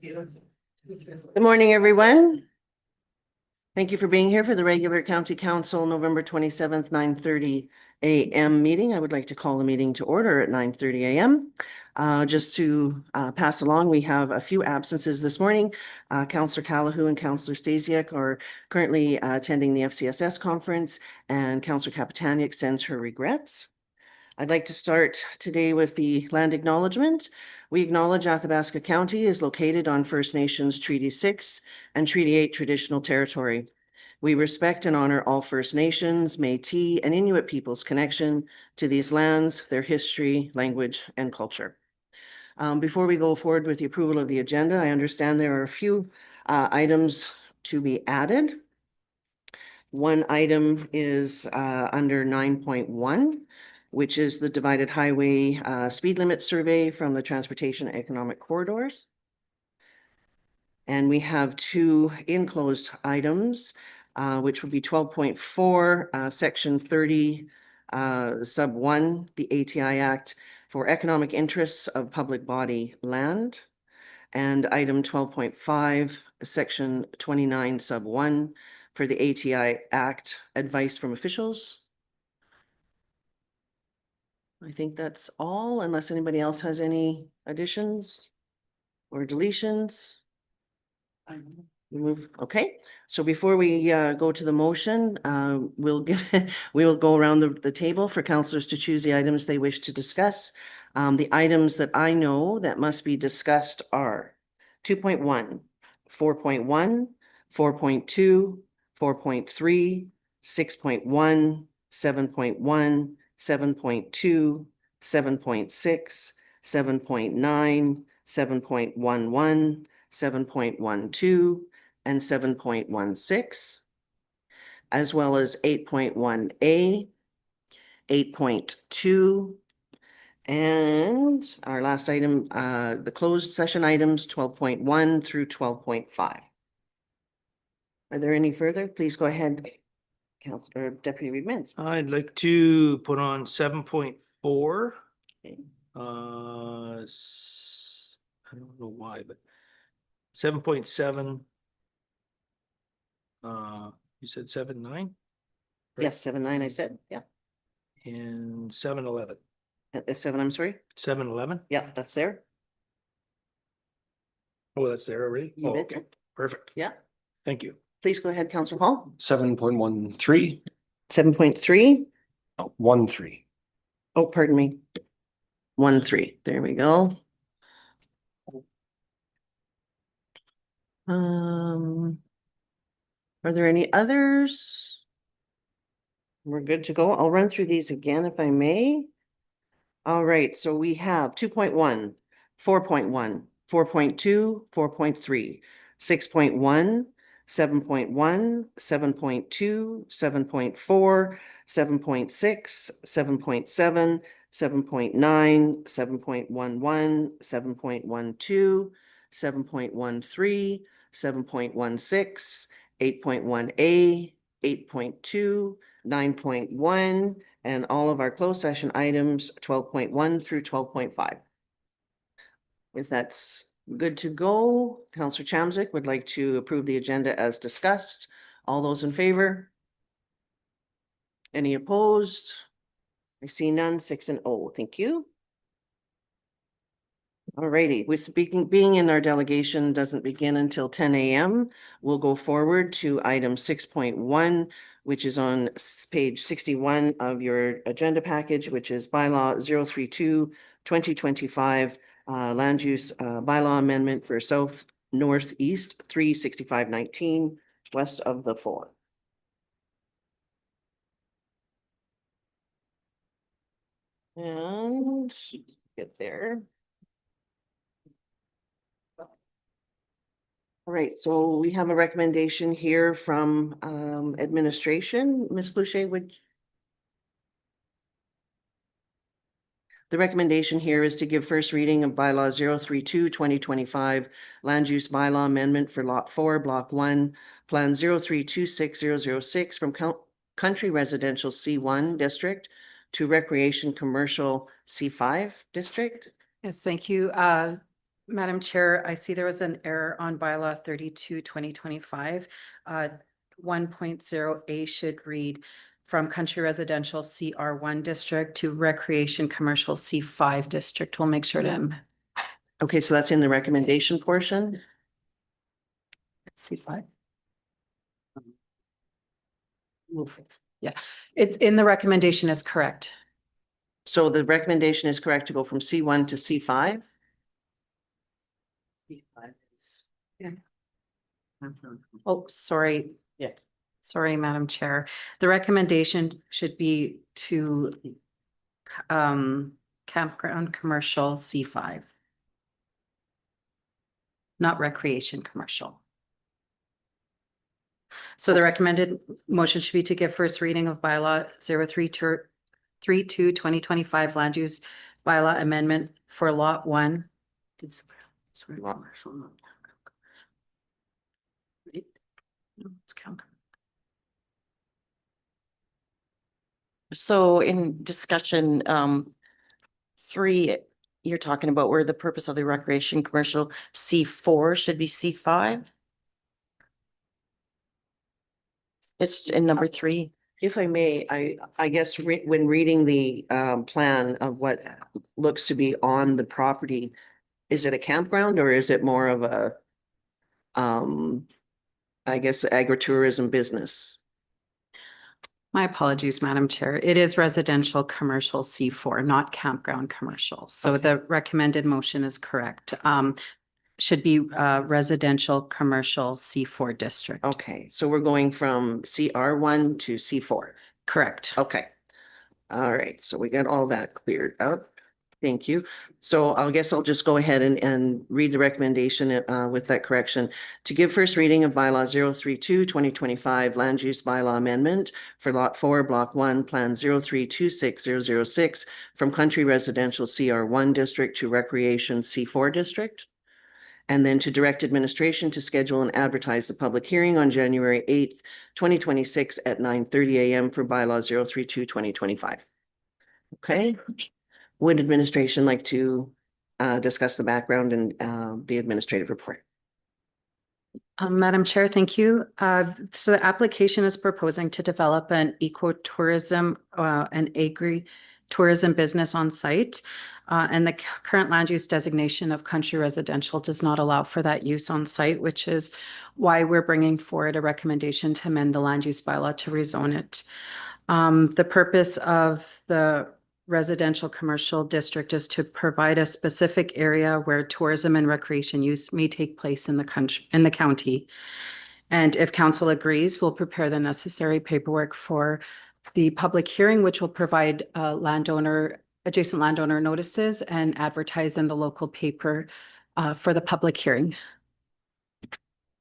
Good morning, everyone. Thank you for being here for the regular County Council November 27th, 9:30 a.m. meeting. I would like to call the meeting to order at 9:30 a.m. Just to pass along, we have a few absences this morning. Councillor Calahoo and Councillor Stasiak are currently attending the FCSS conference, and Councillor Kapitaniak sends her regrets. I'd like to start today with the land acknowledgement. We acknowledge Athabasca County is located on First Nations Treaty 6 and Treaty 8 traditional territory. We respect and honor all First Nations, Métis, and Inuit peoples' connection to these lands, their history, language, and culture. Before we go forward with the approval of the agenda, I understand there are a few items to be added. One item is under 9.1, which is the divided highway speed limit survey from the Transportation Economic Corridors. And we have two enclosed items, which would be 12.4, Section 30, Sub 1, the ATI Act for economic interests of public body land. And item 12.5, Section 29, Sub 1 for the ATI Act, advice from officials. I think that's all, unless anybody else has any additions or deletions. Okay, so before we go to the motion, we will go around the table for councillors to choose the items they wish to discuss. The items that I know that must be discussed are 2.1, 4.1, 4.2, 4.3, 6.1, 7.1, 7.2, 7.6, 7.9, 7.11, 7.12, and 7.16, as well as 8.1A, 8.2, and our last item, the closed session items 12.1 through 12.5. Are there any further? Please go ahead, Councillor Deputy Reid Mintz. I'd like to put on 7.4. Okay. I don't know why, but 7.7. You said 7.9? Yes, 7.9, I said, yeah. And 7.11. 7, I'm sorry? 7.11? Yeah, that's there. Oh, that's there already? You Oh, bet. okay. Perfect. Yeah. Thank you. Please go ahead, Councillor Hall. 7.13. 7.3. 1.3. Oh, pardon me. 1.3. There we go. Are there any others? We're good to go. I'll run through these again if I may. All right, so we have 2.1, 4.1, 4.2, 4.3, 6.1, 7.1, 7.2, 7.4, 7.6, 7.7, 7.9, 7.11, 7.12, 7.13, 7.16, 8.1A, 8.2, 9.1, and all of our closed session items 12.1 through 12.5. If that's good to go, Councillor Chamzik would like to approve the agenda as discussed. All those in favor? Any opposed? I see none, 6 and 0. Thank you. All righty, with being in our delegation doesn't begin until 10 a.m. We'll go forward to item 6.1, which is on page 61 of your agenda package, which is bylaw 032-2025 land use bylaw amendment for South Northeast 36519 west of the 4. And get there. All right, so we have a recommendation here from administration. Ms. Boucher, the recommendation here is to give first reading of bylaw 032-2025 land use bylaw amendment for lot 4, block 1, plan 0326006 from country residential C1 district to recreation commercial C5 district. Yes, thank you. Madam Chair, I see there was an error on bylaw 32/2025. 1.0A should read from country residential CR1 district to recreation commercial C5 district. We'll make sure to Okay, so that's in the recommendation portion. C5. We'll fix. It's in the recommendation is correct. So the recommendation is correct to go from C1 to C5? Oh, sorry. Yeah. Sorry, Madam Chair. The recommendation should be to campground commercial C5. Not recreation commercial. So the recommended motion should be to give first reading of bylaw 032/2025 land use bylaw amendment for lot 1. So in discussion, 3, you're talking about where the purpose of the recreation commercial C4 should be C5? It's in number 3. If I may, I guess when reading the plan of what looks to be on the property, is it a campground or is it more of a I guess agritourism business? My apologies, Madam Chair. It is residential commercial C4, not campground commercial. So Okay. the recommended motion is correct. Should be residential commercial C4 district. Okay, so we're going from CR1 to C4. Correct. Okay. All right, so we got all that cleared up. Thank you. So I guess I'll just go ahead and read the recommendation with that correction. To give first reading of bylaw 032/2025 land use bylaw amendment for lot 4, block 1, plan 03260006 from country residential CR1 district to recreation C4 district. And then to direct administration to schedule and advertise the public hearing on January 8th, 2026 at 9:30 a.m. for bylaw 032/2025. Okay. Would administration like to discuss the background and the administrative report? Madam Chair, thank you. So the application is proposing to develop an ecotourism and agri-tourism business on site. And the current land use designation of country residential does not allow for that use on site, which is why we're bringing forward a recommendation to amend the land use bylaw to rezone it. The purpose of the residential commercial district is to provide a specific area where tourism and recreation use may take place in the country, in the county. And if council agrees, we'll prepare the necessary paperwork for the public hearing, which will provide adjacent landowner notices and advertise in the local paper for the public hearing.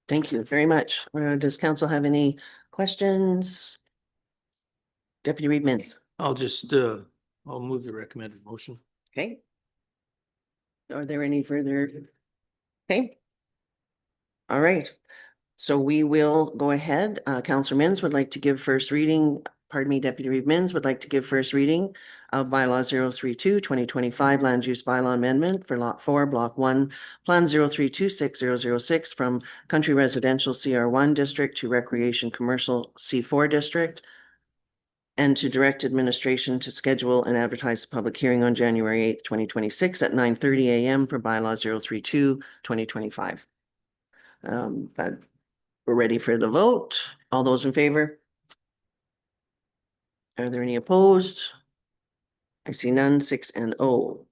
Thank you very much. Does council have any questions? Deputy Reed Mintz. I'll move the recommended motion. Okay. Are there any further? Okay. All right. So we will go ahead. Councillor Mins would like to give first reading, pardon me, Deputy Reed Mins would like to give first reading of bylaw 032/2025 land use bylaw amendment for lot 4, block 1, plan 03260006 from country residential CR1 district to recreation commercial C4 district. And to direct administration to schedule and advertise the public hearing on January 8th, 2026 at 9:30 a.m. for bylaw 032/2025. But we're ready for the vote. All those in favor? Are there any opposed? I see none, 6-0.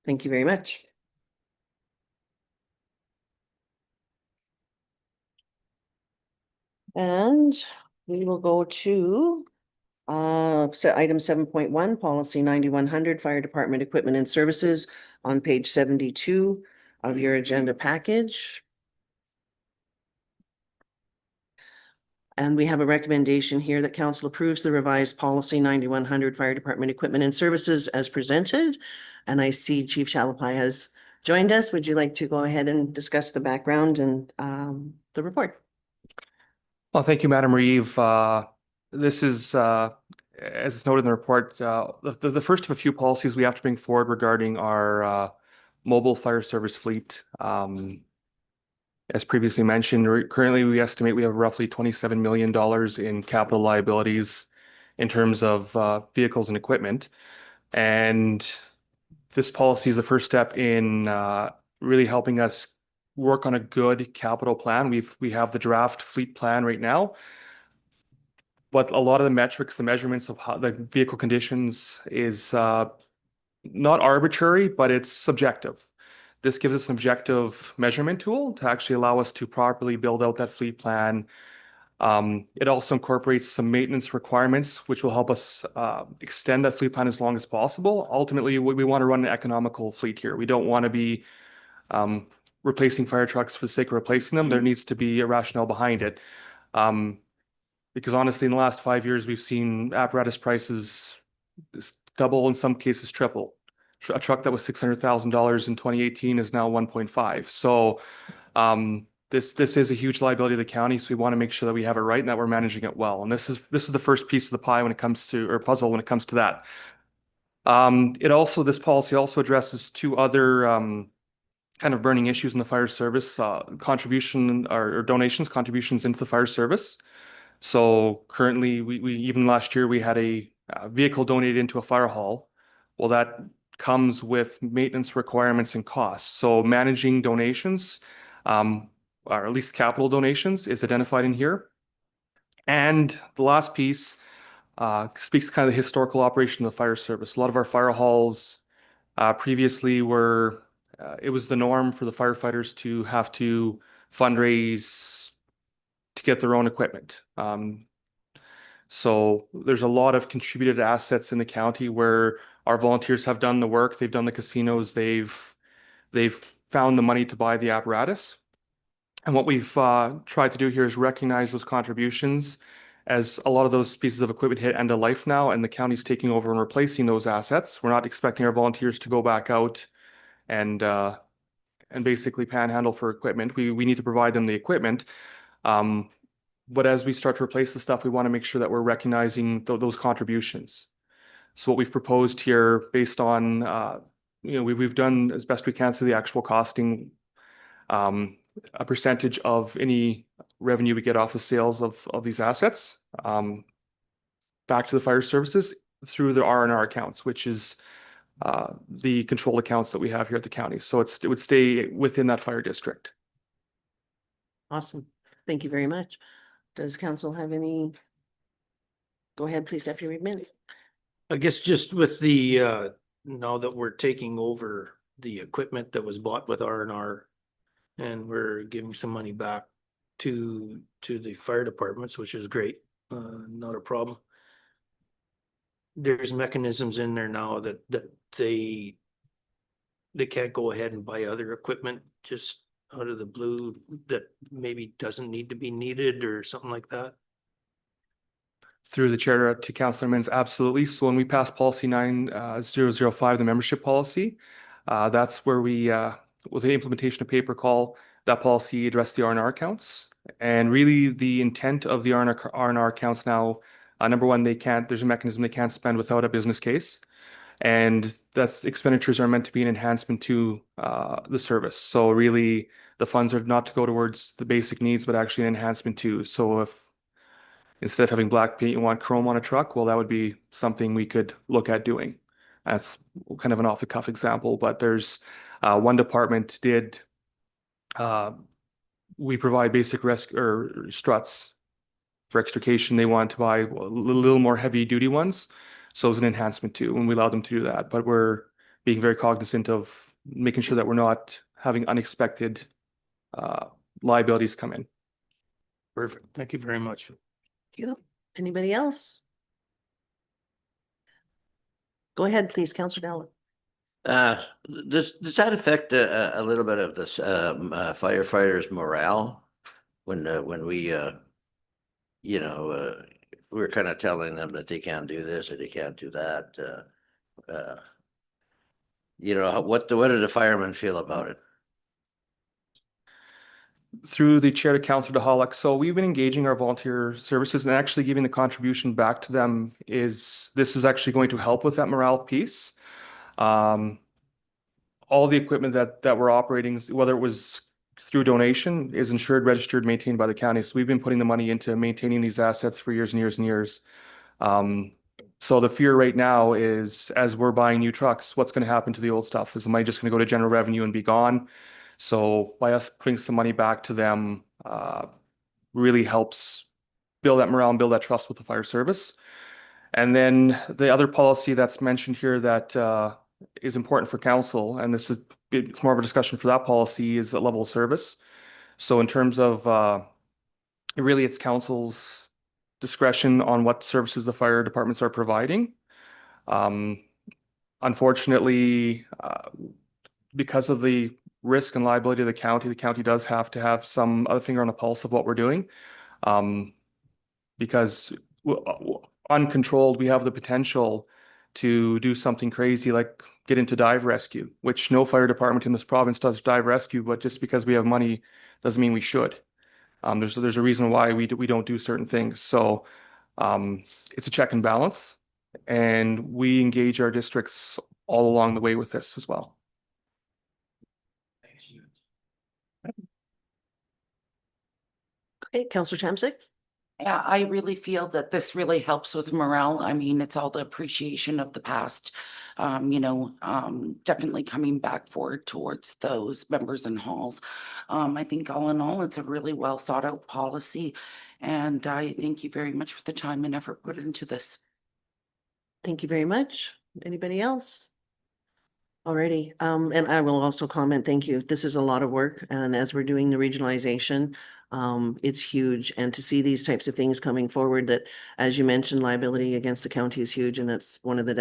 Thank you very much. And we will go to item 7.1, policy 9100, fire department equipment and services on page 72 of your agenda package. And we have a recommendation here that council approves the revised policy 9100 fire department equipment and services as presented. And I see Chief Chalapai has joined us. Would you like to go ahead and discuss the background and the report? Well, thank you, Madam Reeve. This is, as it's noted in the report, the first of a few policies we have to bring forward regarding our mobile fire service fleet. As previously mentioned, currently we estimate we have roughly $27 million in capital liabilities in terms of vehicles and equipment. And this policy is the first step in really helping us work on a good capital plan. We have the draft fleet plan right now, but a lot of the metrics, the measurements of how the vehicle conditions is not arbitrary, but it's subjective. This gives us an objective measurement tool to actually allow us to properly build out that fleet plan. It also incorporates some maintenance requirements, which will help us extend that fleet plan as long as possible. Ultimately, we want to run an economical fleet here. We don't want to be replacing fire trucks for the sake of replacing them. There needs to be a rationale behind it. Because honestly, in the last 5 years, we've seen apparatus prices double, in some cases triple. A truck that was $600,000 in 2018 is now 1.5. So this is a huge liability of the county. So we want to make sure that we have it right and that we're managing it well. And this is the first piece of the pie when it comes to, or puzzle when it comes to that. This policy also addresses two other kind of burning issues in the fire service, contributions into the fire service. So currently, we even last year we had a vehicle donated into a fire hall. Well, that comes with maintenance requirements and costs. So managing donations, or at least capital donations, is identified in here. And the last piece speaks kind of the historical operation of the fire service. A lot of our fire halls previously were, it was the norm for the firefighters to have to fundraise to get their own equipment. So there's a lot of contributed assets in the county where our volunteers have done the work. They've done the casinos. They've found the money to buy the apparatus. And what we've tried to do here is recognize those contributions, as a lot of those pieces of equipment hit end of life now, and the county's taking over and replacing those assets. We're not expecting our volunteers to go back out and basically panhandle for equipment. We need to provide them the equipment. But as we start to replace the stuff, we want to make sure that we're recognizing those contributions. So what we've proposed here, based on we've done as best we can through the actual costing, a percentage of any revenue we get off the sales of these assets back to the fire services through the R&R accounts, which is the control accounts that we have here at the county. So it would stay within that fire district. Awesome. Thank you very much. Does council have any? Go ahead, please, Deputy Reed Mintz. I guess just with the, now that we're taking over the equipment that was bought with R&R and we're giving some money back to the fire departments, which is great, not a problem. There's mechanisms in there now that they can't go ahead and buy other equipment just out of the blue that maybe doesn't need to be needed or something like that. Through the chair to Councillor Mintz, absolutely. So when we passed policy 9005, the membership policy, that's where we, with the implementation of paper call, that policy addressed the R&R accounts. And really the intent of the R&R accounts now, number one, there's a mechanism they can't spend without a business case. And that's expenditures are meant to be an enhancement to the service. So really the funds are not to go towards the basic needs, but actually an enhancement too. So if instead of having black paint, you want chrome on a truck, well, that would be something we could look at doing. That's kind of an off the cuff example, but there's one department did, we provide basic struts for extrication. They want to buy a little more heavy duty ones. So it's an enhancement too, and we allow them to do that. But we're being very cognizant of making sure that we're not having unexpected liabilities come in. Perfect. Thank you very much. Thank you. Anybody else? Go ahead, please, Councillor Dowling. Does that affect a little bit of this firefighters' morale when we we're kind of telling them that they can't do this or they can't do that? What do the firemen feel about it? Through the chair to Councillor DeHollock. So we've been engaging our volunteer services and actually giving the contribution back to them. This is actually going to help with that morale piece. all the equipment that we're operating, whether it was through donation, is insured, registered, maintained by the county. So we've been putting the money into maintaining these assets for years and years and years. So the fear right now is, as we're buying new trucks, what's going to happen to the old stuff? Is the money just going to go to general revenue and be gone? So by us putting some money back to them, really helps build that morale and build that trust with the fire service. And then the other policy that's mentioned here that is important for council, and it's more of a discussion for that policy, is the level of service. So in terms of really, it's council's discretion on what services the fire departments are providing. Unfortunately, because of the risk and liability of the county does have to have some other finger on the pulse of what we're doing. Because uncontrolled, we have the potential to do something crazy like get into dive rescue, which no fire department in this province does dive rescue, but just because we have money doesn't mean we should. There's a reason why we don't do certain things. So it's a check and balance, and we engage our districts all along the way with this as well. Okay, Councillor Chamsick? Yeah, I really feel that this really helps with morale. I mean, it's all the appreciation of the past, definitely coming back forward towards those members and halls. I think all in all, it's a really well thought out policy. And I thank you very much for the time and effort put into this. Thank you very much. Anybody else? Alrighty, and I will also comment, thank you. This is a lot of work, and as we're doing the regionalization, it's huge. And to see these types of things coming forward that, as you mentioned, liability against the county is huge, and that's one of the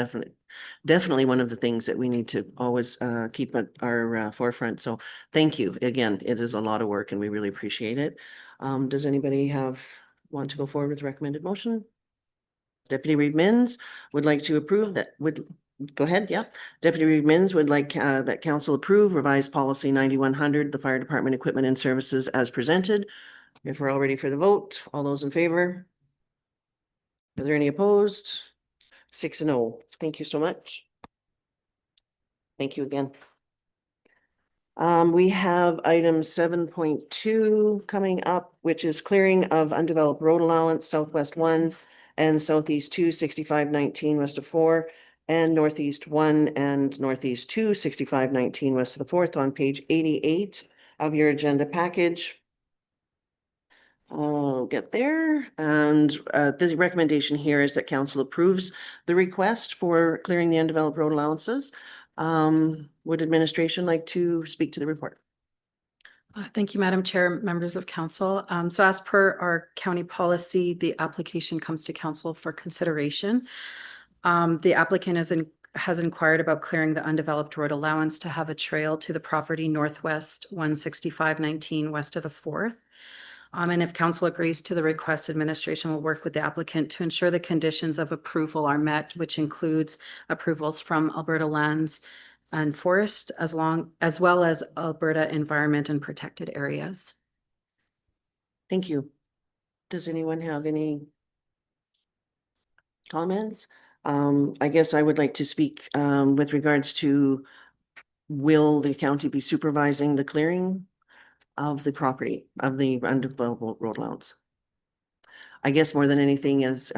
definitely one of the things that we need to always keep at our forefront. So thank you. Again, it is a lot of work and we really appreciate it. Does anybody want to go forward with recommended motion? Deputy Reeve Minns would like to approve that, go ahead, yeah. Deputy Reeve Minns would like that council approve revised policy 9100, the fire department equipment and services as presented. If we're all ready for the vote, all those in favor? Are there any opposed? 6-0. Thank you so much. Thank you again. We have item 7.2 coming up, which is clearing of undeveloped road allowance, Southwest 1 and Southeast 2, 6519 west of 4, and Northeast 1 and Northeast 2, 6519 west of the 4th on page 88 of your agenda package. I'll get there. And the recommendation here is that council approves the request for clearing the undeveloped road allowances. Would administration like to speak to the report? Thank you, Madam Chair, members of council. So as per our county policy, the application comes to council for consideration. The applicant has inquired about clearing the undeveloped road allowance to have a trail to the property northwest 16519 west of the 4th. And if council agrees to the request, administration will work with the applicant to ensure the conditions of approval are met, which includes approvals from Alberta Lands and Forest, as well as Alberta Environment and Protected Areas. Thank you. Does anyone have any comments? I guess I would like to speak with regards to, will the county be supervising the clearing of the property of the undeveloped road allowance? I guess more than anything is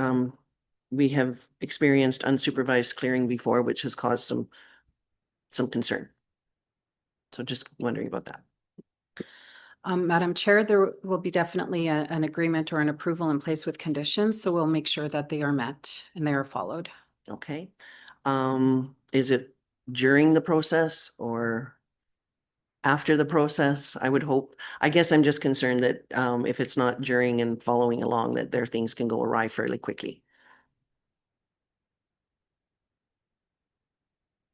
we have experienced unsupervised clearing before, which has caused some concern. So just wondering about that. Madam Chair, there will be definitely an agreement or an approval in place with conditions, so we'll make sure that they are met and they are followed. Okay. Is it during the process or after the process? I would hope. I guess I'm just concerned that if it's not during and following along, that there things can go awry fairly quickly.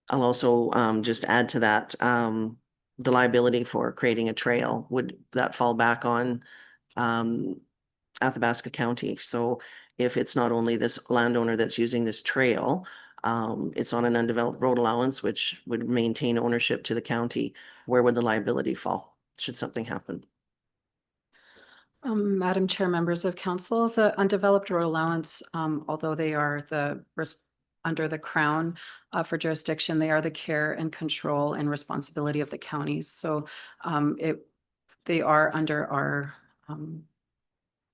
I'll also just add to that, the liability for creating a trail, would that fall back on Athabasca County? So if it's not only this landowner that's using this trail, it's on an undeveloped road allowance, which would maintain ownership to the county, where would the liability fall should something happen? Madam Chair, members of council, the undeveloped road allowance, although they are the under the Crown for jurisdiction. They are the care and control and responsibility of the counties. So they are under our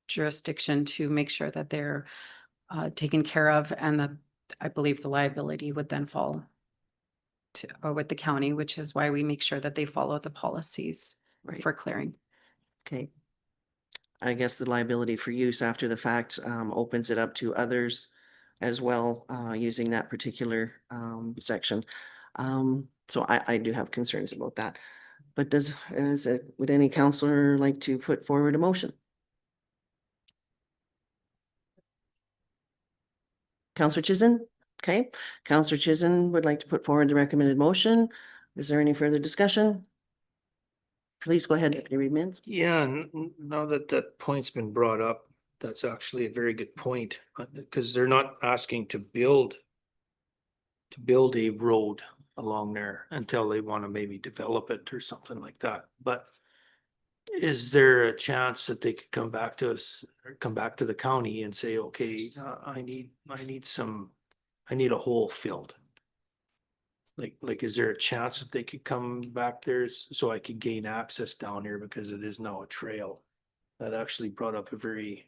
jurisdiction to make sure that they're taken care of, and that I believe the liability would then fall to, with the county, which is why we make sure that they follow the policies Right. for clearing. Okay. I guess the liability for use after the fact opens it up to others as well, using that particular section. So I do have concerns about that. But would any counselor like to put forward a motion? Counselor Chizen? Okay, Counselor Chizen would like to put forward the recommended motion. Is there any further discussion? Please go ahead, Deputy Reed Mintz. Yeah, now that that point's been brought up, that's actually a very good point, because they're not asking to build a road along there until they want to maybe develop it or something like that. But is there a chance that they could come back to us, or come back to the county and say, okay, I need a hole filled? Like, is there a chance that they could come back there so I could gain access down here, because it is now a trail? That actually brought up a very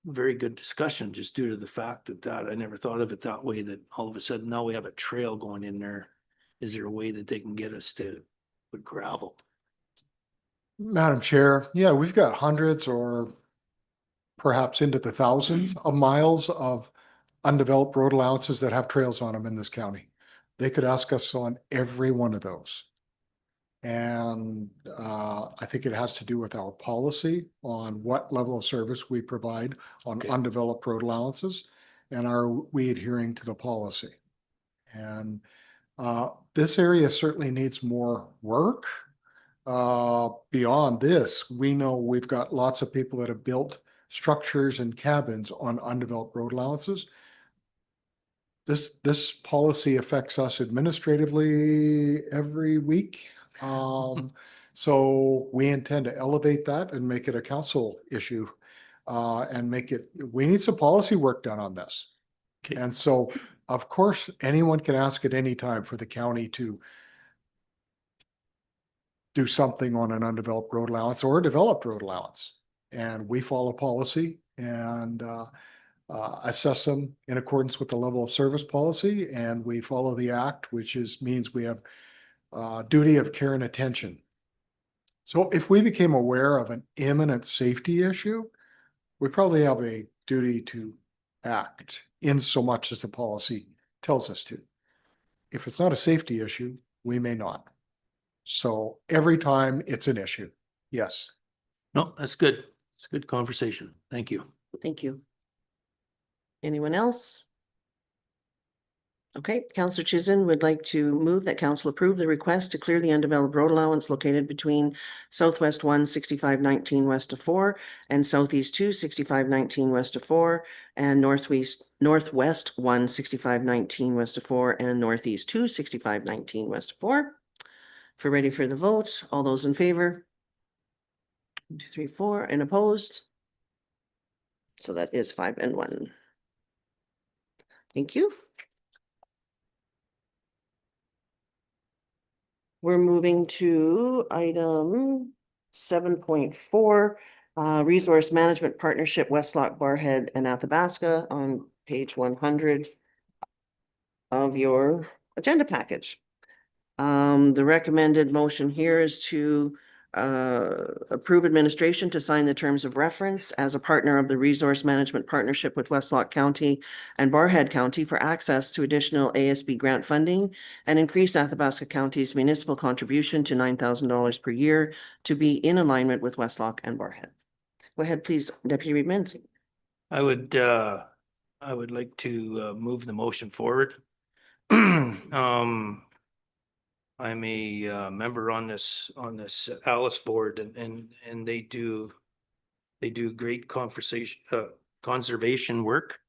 good discussion, just due to the fact that I never thought of it that way, that all of a sudden now we have a trail going in there. Is there a way that they can get us to put gravel? Madam Chair, yeah, we've got hundreds or perhaps into the thousands of miles of undeveloped road allowances that have trails on them in this county. They could ask us on every one of those. And I think it has to do with our policy on what level of service we provide on Okay. undeveloped road allowances. And are we adhering to the policy? And this area certainly needs more work. Beyond this, we know we've got lots of people that have built structures and cabins on undeveloped road allowances. This policy affects us administratively every week. So we intend to elevate that and make it a council issue. And we need some policy work done on this. Okay. And so, of course, anyone can ask at any time for the county to do something on an undeveloped road allowance or a developed road allowance. And we follow policy and assess them in accordance with the level of service policy. And we follow the act, which means we have duty of care and attention. So if we became aware of an imminent safety issue, we probably have a duty to act in so much as the policy tells us to. If it's not a safety issue, we may not. So every time it's an issue, yes. No, that's good. It's a good conversation. Thank you. Thank you. Anyone else? Okay, Counselor Chizen would like to move that council approve the request to clear the undeveloped road allowance located between Southwest 1 6519 west of 4 and Southeast 2 6519 west of 4 and Northwest 1 6519 west of 4 and Northeast 2 6519 west of 4. If we're ready for the vote, all those in favor? 1, 2, 3, 4, and opposed? So that is 5 and 1. Thank you. We're moving to item 7.4, Resource Management Partnership, Westlock, Barhead, and Athabasca on page 100 of your agenda package. The recommended motion here is to approve administration to sign the terms of reference as a partner of the Resource Management Partnership with Westlock County and Barhead County for access to additional ASB grant funding and increase Athabasca County's municipal contribution to $9,000 per year to be in alignment with Westlock and Barhead. Go ahead, please, Deputy Reed Mintz. I would like to move the motion forward. I'm a member on this Alice board, and they do great conservation work.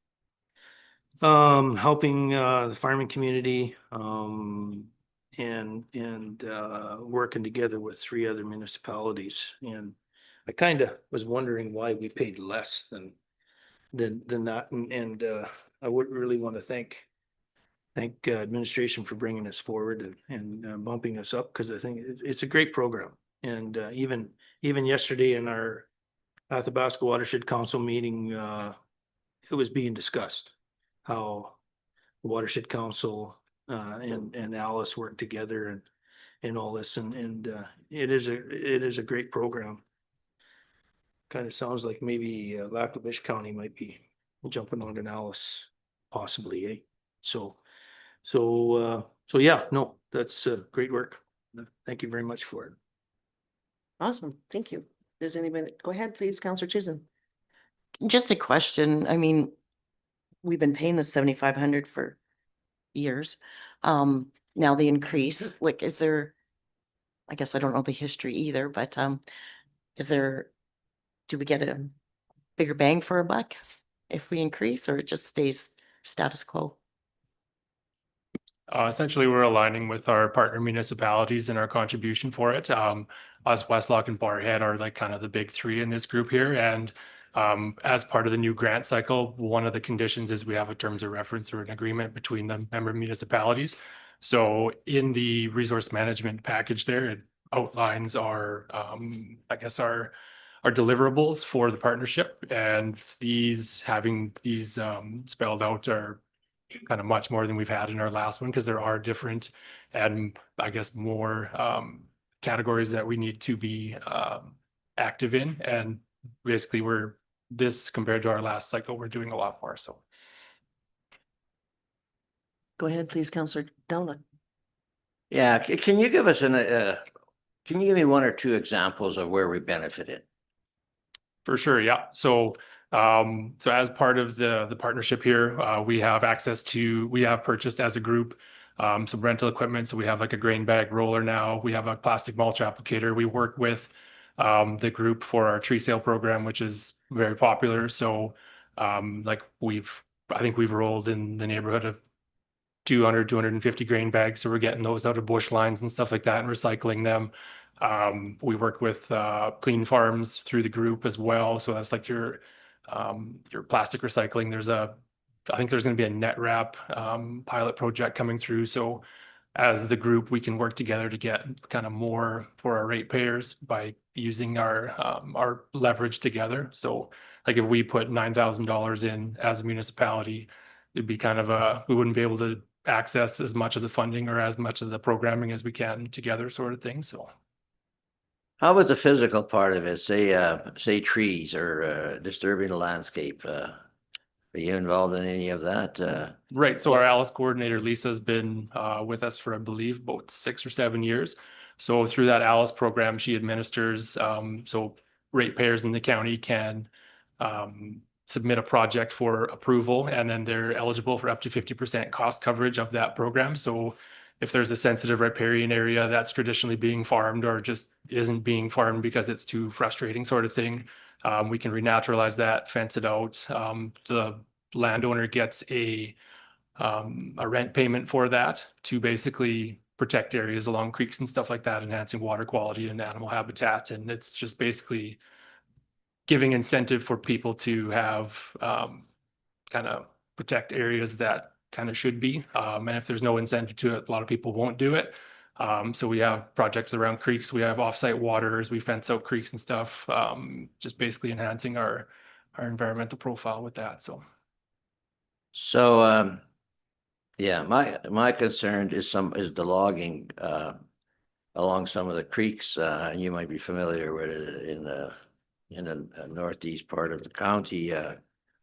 Helping the farming community, and working together with 3 other municipalities. And I kind of was wondering why we paid less than than that. I would really want to thank administration for bringing us forward and bumping us up, because I think it's a great program. And even yesterday in our Athabasca Watershed Council meeting, it was being discussed how the Watershed Council and Alice work together and all this, and it is a great program. Kind of sounds like maybe Lac-La-Biche County might be jumping on an Alice possibly, eh? So yeah, no, that's great work. Thank you very much for it. Awesome, thank you. Does anybody, go ahead, please, Counselor Chisholm. Just a question. I mean, we've been paying the 7,500 for years. Now the increase, like, is there, I guess I don't know the history either, but, do we get a bigger bang for a buck if we increase, or it just stays status quo? Essentially, we're aligning with our partner municipalities and our contribution for it. Us, Westlock and Barrhead are like kind of the big three in this group here. And as part of the new grant cycle, one of the conditions is we have a terms of reference or an agreement between the member municipalities. So in the resource management package there, it outlines our, I guess our deliverables for the partnership, and having these spelled out are kind of much more than we've had in our last one, because there are different and I guess more categories that we need to be active in. And basically this compared to our last cycle, we're doing a lot more. So. Go ahead, please, Counselor Dowla. Yeah, can you give us can you give me one or two examples of where we benefited? For sure, yeah. So as part of the partnership here, we have purchased as a group some rental equipment. So we have like a grain bag roller now. We have a plastic mulch applicator. We work with the group for our tree sale program, which is very popular. So like I think we've rolled in the neighborhood of 250 grain bags. So we're getting those out of bush lines and stuff like that and recycling them. We work with Clean Farms through the group as well. So that's like your plastic recycling. I think there's going to be a net wrap pilot project coming through. So as the group, we can work together to get kind of more for our ratepayers by using our leverage together. So like if we put $9,000 in as a municipality, it'd be kind of we wouldn't be able to access as much of the funding or as much of the programming as we can together, sort of thing. So. How about the physical part of it? Say trees or disturbing the landscape. Are you involved in any of that? Right. So our Alice coordinator, Lisa, has been with us for, I believe, about 6 or 7 years. So through that Alice program, she administers, so ratepayers in the county can submit a project for approval, and then they're eligible for up to 50% cost coverage of that program. So if there's a sensitive riparian area that's traditionally being farmed or just isn't being farmed because it's too frustrating, sort of thing, we can renaturalize that, fence it out. The landowner gets a rent payment for that to basically protect areas along creeks and stuff like that, enhancing water quality and animal habitat. And it's just basically giving incentive for people to have kind of protect areas that kind of should be. And if there's no incentive to it, a lot of people won't do it. So we have projects around creeks. We have offsite waters. We fence out creeks and stuff, just basically enhancing our environmental profile with that. So yeah, my concern is the logging along some of the creeks, and you might be familiar with it in the northeast part of the county,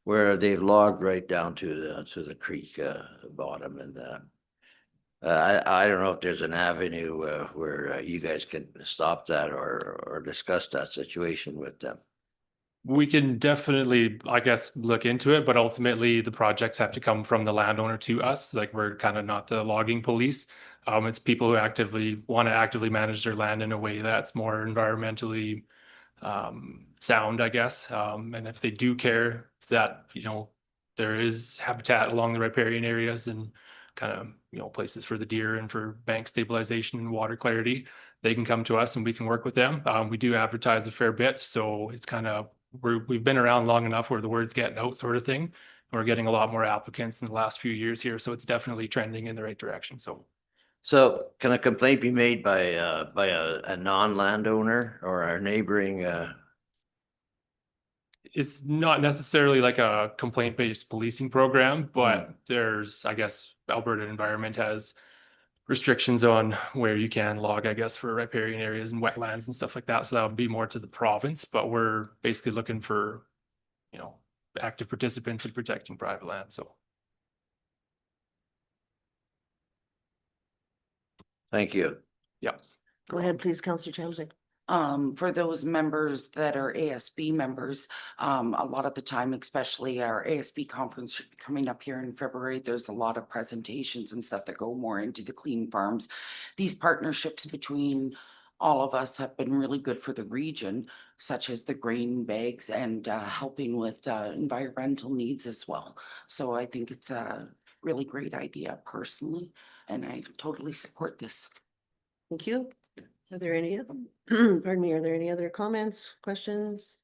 where they've logged right down to the creek bottom. And I don't know if there's an avenue where you guys can stop that or discuss that situation with them. We can definitely, I guess, look into it, but ultimately the projects have to come from the landowner to us. Like, we're kind of not the logging police. It's people who want to actively manage their land in a way that's more environmentally sound, I guess. And if they do care that, there is habitat along the riparian areas and kind of, places for the deer and for bank stabilization and water clarity, they can come to us and we can work with them. We do advertise a fair bit, so it's kind of we've been around long enough where the word's getting out sort of thing. We're getting a lot more applicants in the last few years here, so it's definitely trending in the right direction, so. So can a complaint be made by a non-landowner or a neighboring, It's not necessarily like a complaint-based policing program, but there's, I guess, Alberta Environment has restrictions on where you can log, I guess, for riparian areas and wetlands and stuff like that. So that would be more to the province, but we're basically looking for, you know, active participants in protecting private land, so. thank you. Yeah. Go ahead, please, Councillor Chamzig. For those members that are ASB members, a lot of the time, especially our ASB conference should be coming up here in February. There's a lot of presentations and stuff that go more into the clean farms. These partnerships between all of us have been really good for the region, such as the grain bags and helping with environmental needs as well. So I think it's a really great idea personally, and I totally support this. Thank you. Are there any, pardon me, are there any other comments, questions?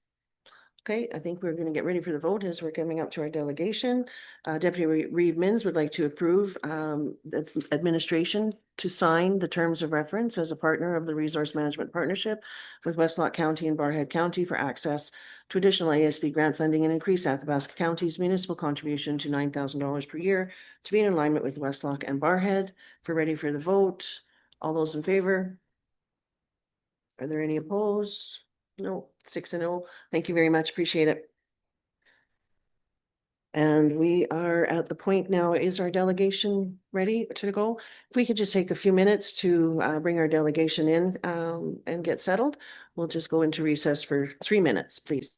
Okay, I think we're gonna get ready for the vote as we're coming up to our delegation. Deputy Reeve Mins would like to approve the administration to sign the terms of reference as a partner of the Resource Management Partnership with Westlock County and Barrhead County for access to additional ASB grant funding and increase Athabasca County's municipal contribution to $9,000 per year to be in alignment with Westlock and Barrhead. If we're ready for the vote, all those in favor? Are there any opposed? No, 6-0. Thank you very much. Appreciate it. And we are at the point now, is our delegation ready to go? If we could just take a few minutes to bring our delegation in and get settled, we'll just go into recess for 3 minutes, please.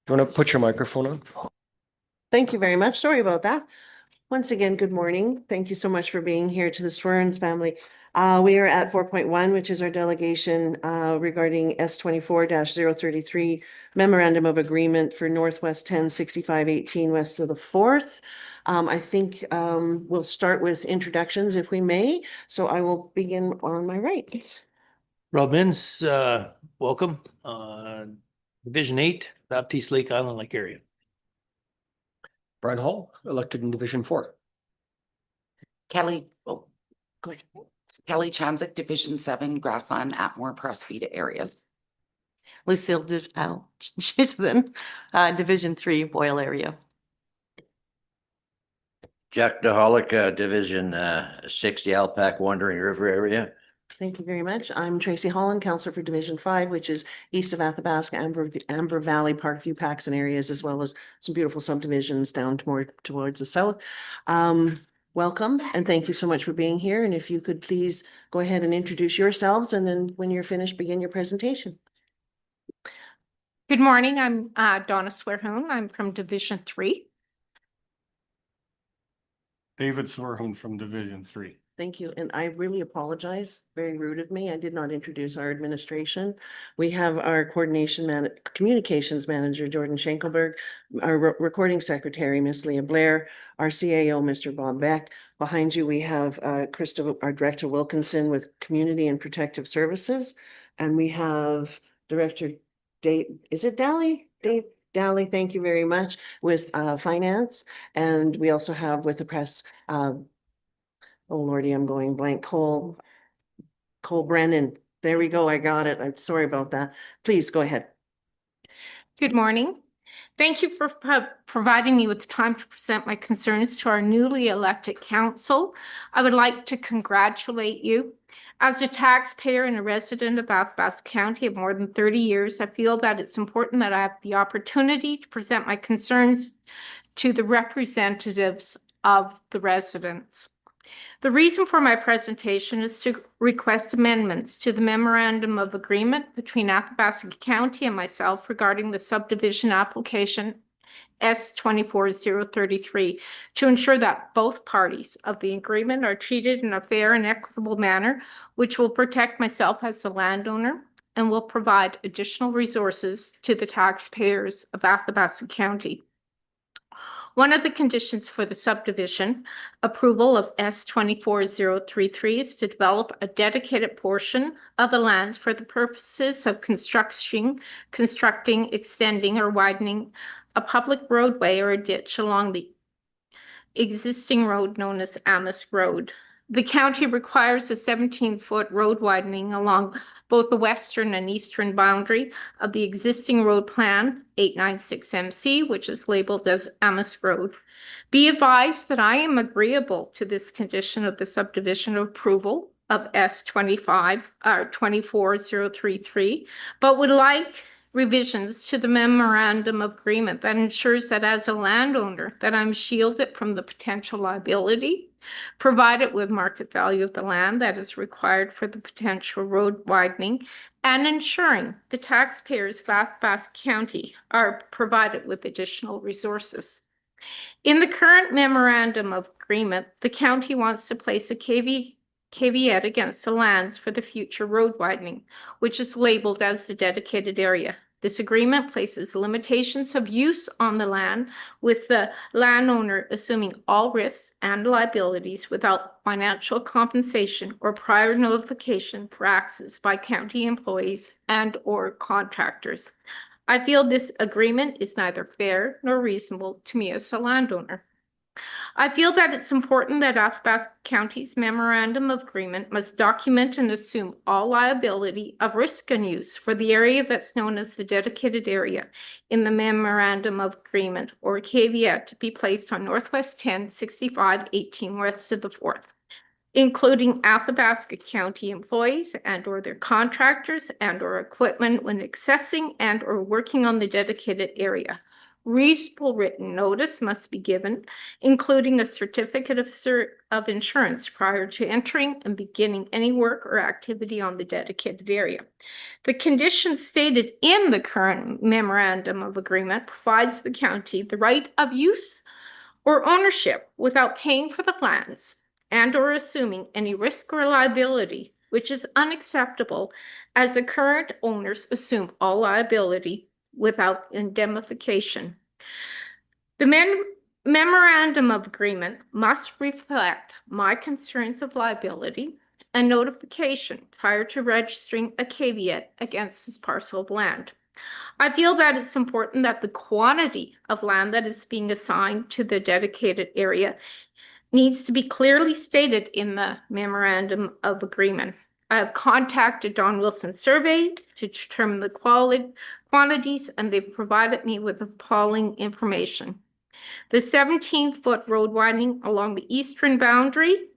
you want to put your microphone on? Thank you very much. Sorry about that. Once again, good morning. Thank you so much for being here to the Swearens family. We are at 4.1, which is our delegation regarding S24-033 Memorandum of Agreement for Northwest 106518 west of the 4th. I think we'll start with introductions if we may. So I will begin on my right. Rob Mins, welcome. Division 8, Baptiste Lake Island Lake area. Brian Hall, elected in Division 4. Kelly, oh, go ahead. Kelly Chamzik, Division 7, Grassland, Atmore, Prospita areas. Lucille Chisholm, Division 3, Boyle area. Jack DeHolick, Division 6, the Alpac Wandering River area. Thank you very much. I'm Tracy Holland, Counselor for Division 5, which is east of Athabasca, Amber Valley, Parkview, Paxton areas, as well as some beautiful subdivisions down more towards the south. Welcome and thank you so much for being here. And if you could please go ahead and introduce yourselves, and then when you're finished, begin your presentation. Good morning. I'm Donna Swearhoon. I'm from Division 3. David Swearhoon from Division 3. Thank you. And I really apologize. Very rude of me. I did not introduce our administration. We have our communications manager, Jordan Schenkelberg, our recording secretary, Miss Leah Blair, our CAO, Mr. Bob Beck. Behind you, we have Krista, our Director Wilkinson with Community and Protective Services. And we have Director Dave, is it Dally? Dave Dally, thank you very much, with Finance. And we also have with the press, oh Lordy, I'm going blank. Cole Brennan. There we go. I got it. I'm sorry about that. Please go ahead. Good morning. Thank you for providing me with the time to present my concerns to our newly elected council. I would like to congratulate you. As a taxpayer and a resident of Athabasca County of more than 30 years, I feel that it's important that I have the opportunity to present my concerns to the representatives of the residents. The reason for my presentation is to request amendments to the Memorandum of Agreement between Athabasca County and myself regarding the subdivision application S24-033 to ensure that both parties of the agreement are treated in a fair and equitable manner, which will protect myself as the landowner and will provide additional resources to the taxpayers of Athabasca County. One of the conditions for the subdivision approval of S24-033 is to develop a dedicated portion of the lands for the purposes of constructing, extending, or widening a public roadway or a ditch along the existing road known as Amos Road. The county requires a 17-foot road widening along both the western and eastern boundary of the existing road plan 896MC, which is labeled as Amos Road. Be advised that I am agreeable to this condition of the subdivision approval of S24-033, but would like revisions to the Memorandum of Agreement that ensures that as a landowner that I'm shielded from the potential liability provided with market value of the land that is required for the potential road widening, and ensuring the taxpayers of Athabasca County are provided with additional resources. In the current Memorandum of Agreement, the county wants to place a caveat against the lands for the future road widening, which is labeled as the dedicated area. This agreement places limitations of use on the land, with the landowner assuming all risks and liabilities without financial compensation or prior notification for access by county employees and/or contractors. I feel this agreement is neither fair nor reasonable to me as a landowner. I feel that it's important that Athabasca County's Memorandum of Agreement must document and assume all liability of risk and use for the area that's known as the dedicated area in the Memorandum of Agreement, or caveat, to be placed on Northwest 106518 west of the 4th, including Athabasca County employees and/or their contractors and/or equipment when accessing and/or working on the dedicated area. Reasonable written notice must be given, including a certificate of insurance prior to entering and beginning any work or activity on the dedicated area. The conditions stated in the current memorandum of agreement provides the county the right of use or ownership without paying for the lands and or assuming any risk or liability, which is unacceptable as the current owners assume all liability without indemnification. The memorandum of agreement must reflect my concerns of liability and notification prior to registering a caveat against this parcel of land. I feel that it's important that the quantity of land that is being assigned to the dedicated area needs to be clearly stated in the memorandum of agreement. I have contacted Don Wilson Survey to determine the quantities, and they've provided me with appalling information. The 17-foot road widening along the eastern boundary,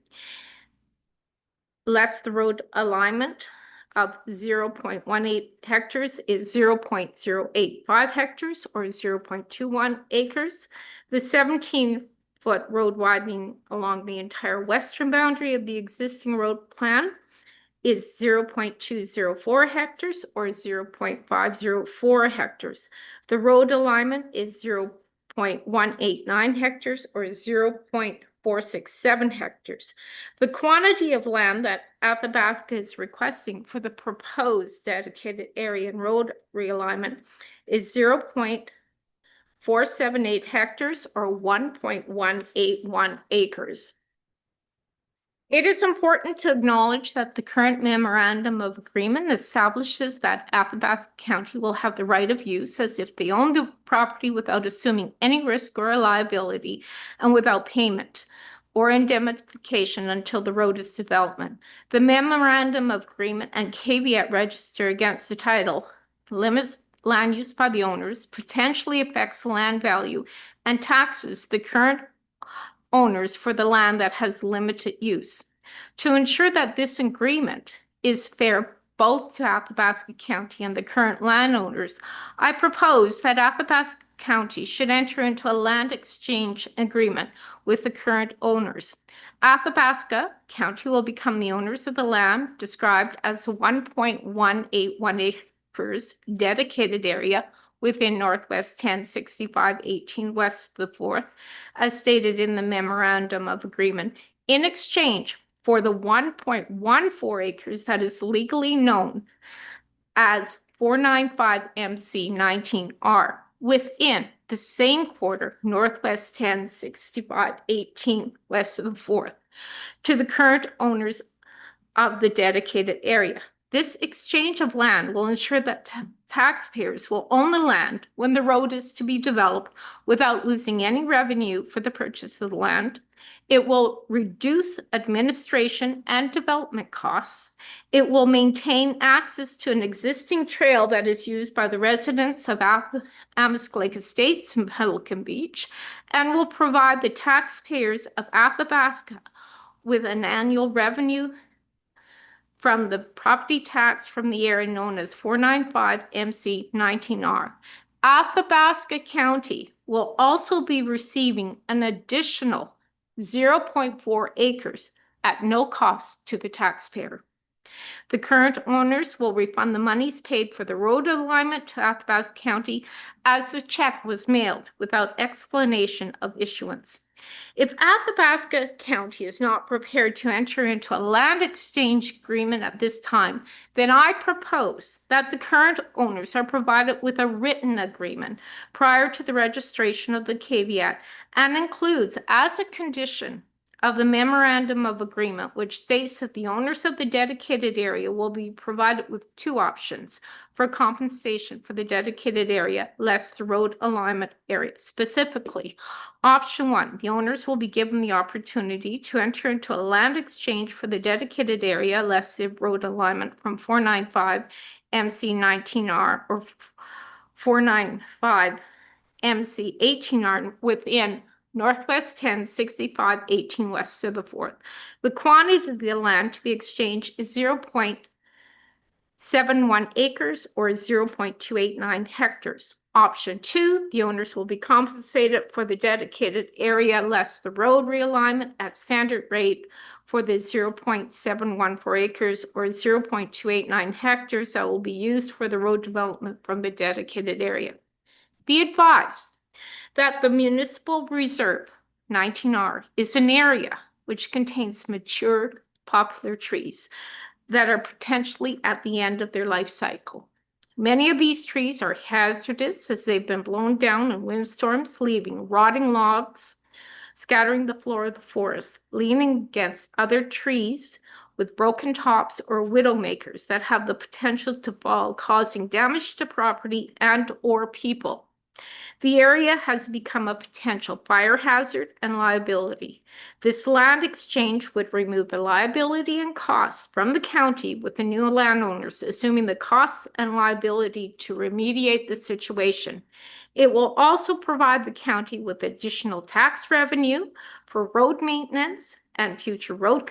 less the road alignment of 0.18 hectares is 0.085 hectares or 0.21 acres. The 17-foot road widening along the entire western boundary of the existing road plan is 0.204 hectares or 0.504 hectares. The road alignment is 0.189 hectares or 0.467 hectares. The quantity of land that Athabasca is requesting for the proposed dedicated area and road realignment is 0.478 hectares or 1.181 acres. It is important to acknowledge that the current memorandum of agreement establishes that Athabasca County will have the right of use as if they own the property without assuming any risk or liability and without payment or indemnification until the road is developed. The memorandum of agreement and caveat register against the title limits land use by the owners, potentially affects land value, and taxes the current owners for the land that has limited use. To ensure that this agreement is fair both to Athabasca County and the current landowners, I propose that Athabasca County should enter into a land exchange agreement with the current owners. Athabasca County will become the owners of the land described as the 1.181 acres dedicated area within Northwest 1065-18 West of the 4th, as stated in the memorandum of agreement, in exchange for the 1.14 acres that is legally known as 495 MC 19R within the same quarter, Northwest 1065-18 West of the 4th, to the current owners of the dedicated area. This exchange of land will ensure that taxpayers will own the land when the road is to be developed without losing any revenue for the purchase of the land. It will reduce administration and development costs. It will maintain access to an existing trail that is used by the residents of Amisk Lake Estates and Pelican Beach, and will provide the taxpayers of Athabasca with an annual revenue from the property tax from the area known as 495 MC 19R. Athabasca County will also be receiving an additional 0.4 acres at no cost to the taxpayer. The current owners will refund the monies paid for the road alignment to Athabasca County as the check was mailed without explanation of issuance. If Athabasca County is not prepared to enter into a land exchange agreement at this time, then I propose that the current owners are provided with a written agreement prior to the registration of the caveat and includes as a condition of the memorandum of agreement, which states that the owners of the dedicated area will be provided with two options for compensation for the dedicated area less the road alignment area. Specifically, option 1, the owners will be given the opportunity to enter into a land exchange for the dedicated area less the road alignment from 495 MC 19R or 495 MC 18R within Northwest 1065-18 West of the 4th. The quantity of the land to be exchanged is 0.71 acres or 0.289 hectares. Option 2, the owners will be compensated for the dedicated area less the road realignment at standard rate for the 0.714 acres or 0.289 hectares that will be used for the road development from the dedicated area. Be advised that the municipal reserve 19R is an area which contains mature poplar trees that are potentially at the end of their life cycle. Many of these trees are hazardous as they've been blown down in windstorms, leaving rotting logs, scattering the floor of the forest, leaning against other trees with broken tops or widowmakers that have the potential to fall, causing damage to property and or people. The area has become a potential fire hazard and liability. This land exchange would remove the liability and costs from the county, with the new landowners assuming the costs and liability to remediate the situation. It will also provide the county with additional tax revenue for road maintenance and future road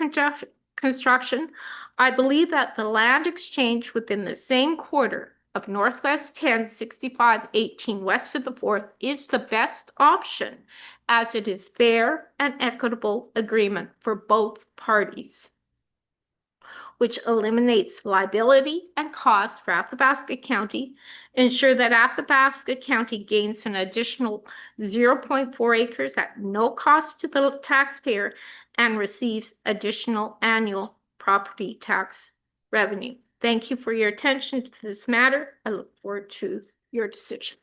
construction. I believe that the land exchange within the same quarter of Northwest 10, 65, 18 west of the 4th is the best option, as it is fair and equitable agreement for both parties, which eliminates liability and costs for Athabasca County, ensure that Athabasca County gains an additional 0.4 acres at no cost to the taxpayer, and receives additional annual property tax revenue. Thank you for your attention to this matter. I look forward to your decision.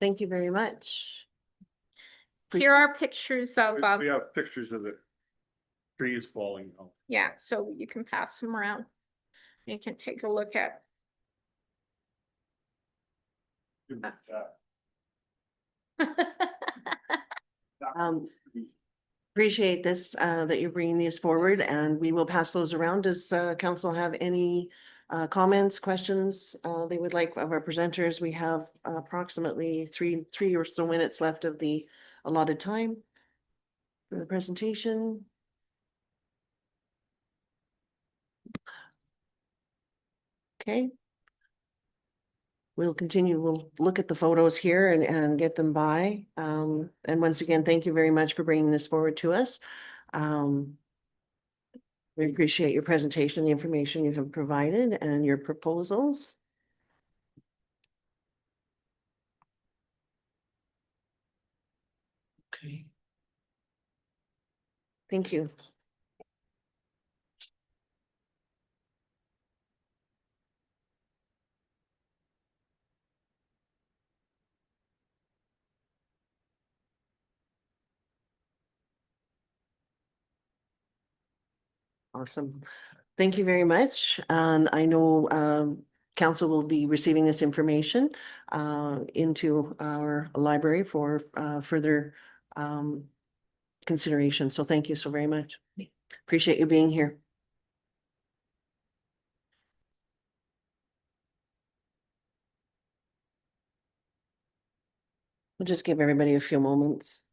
Thank you very much. Here are pictures of, We have pictures of the trees falling down. yeah, so you can pass them around. You can take a look at. Appreciate this, that you're bringing these forward, and we will pass those around. Does council have any comments, questions they would like of our presenters? We have approximately three or so minutes left of the allotted time for the presentation. Okay. We'll continue. We'll look at the photos here and get them by. And once again, thank you very much for bringing this forward to us. We appreciate your presentation, the information you have provided, and your proposals. Okay. Thank you. Awesome. Thank you very much. And I know council will be receiving this information into our library for further consideration. So thank you so very much. Appreciate you being here. We'll just give everybody a few moments.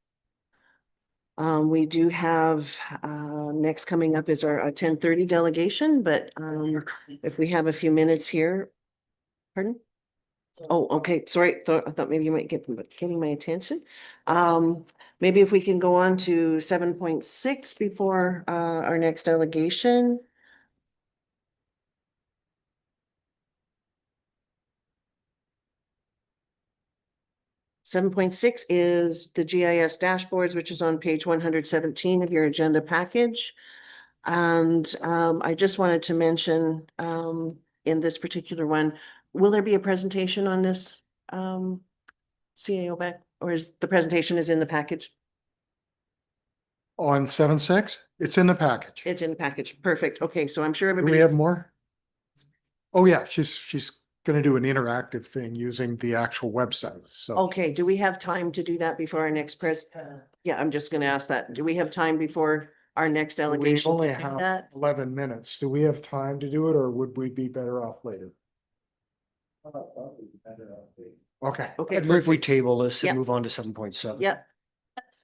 We do have, next coming up is our 10:30 delegation, but if we have a few minutes here. Pardon? Oh, okay, sorry, I thought maybe you might get getting my attention. Maybe if we can go on to 7.6 before our next delegation. Seven point six is the GIS dashboards, which is on page 117 of your agenda package. And I just wanted to mention in this particular one, will there be a presentation on this CAO back, or is the presentation is in the package? On 7.6, it's in the package. It's in the package. Perfect. Okay, so I'm sure Do everybody. we have more? Oh, yeah, she's gonna do an interactive thing using the actual website, so. Okay, do we have time to do that before our next Yeah, I'm just gonna ask that. Do we have time before our next We delegation? only to do have that? 11 minutes. Do we have time to do it, or would we be better off later? Okay. Okay, I'd move we perfect. table this Yeah. and move on to 7.7. Yeah.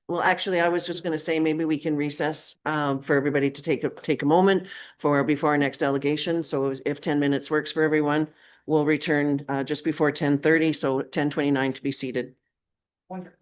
Well, actually, I was just gonna say, maybe we can recess for everybody to take a moment before our next delegation. So if 10 minutes works for everyone, We'll return just before 10:30, so 10:29 to be seated. Wonderful.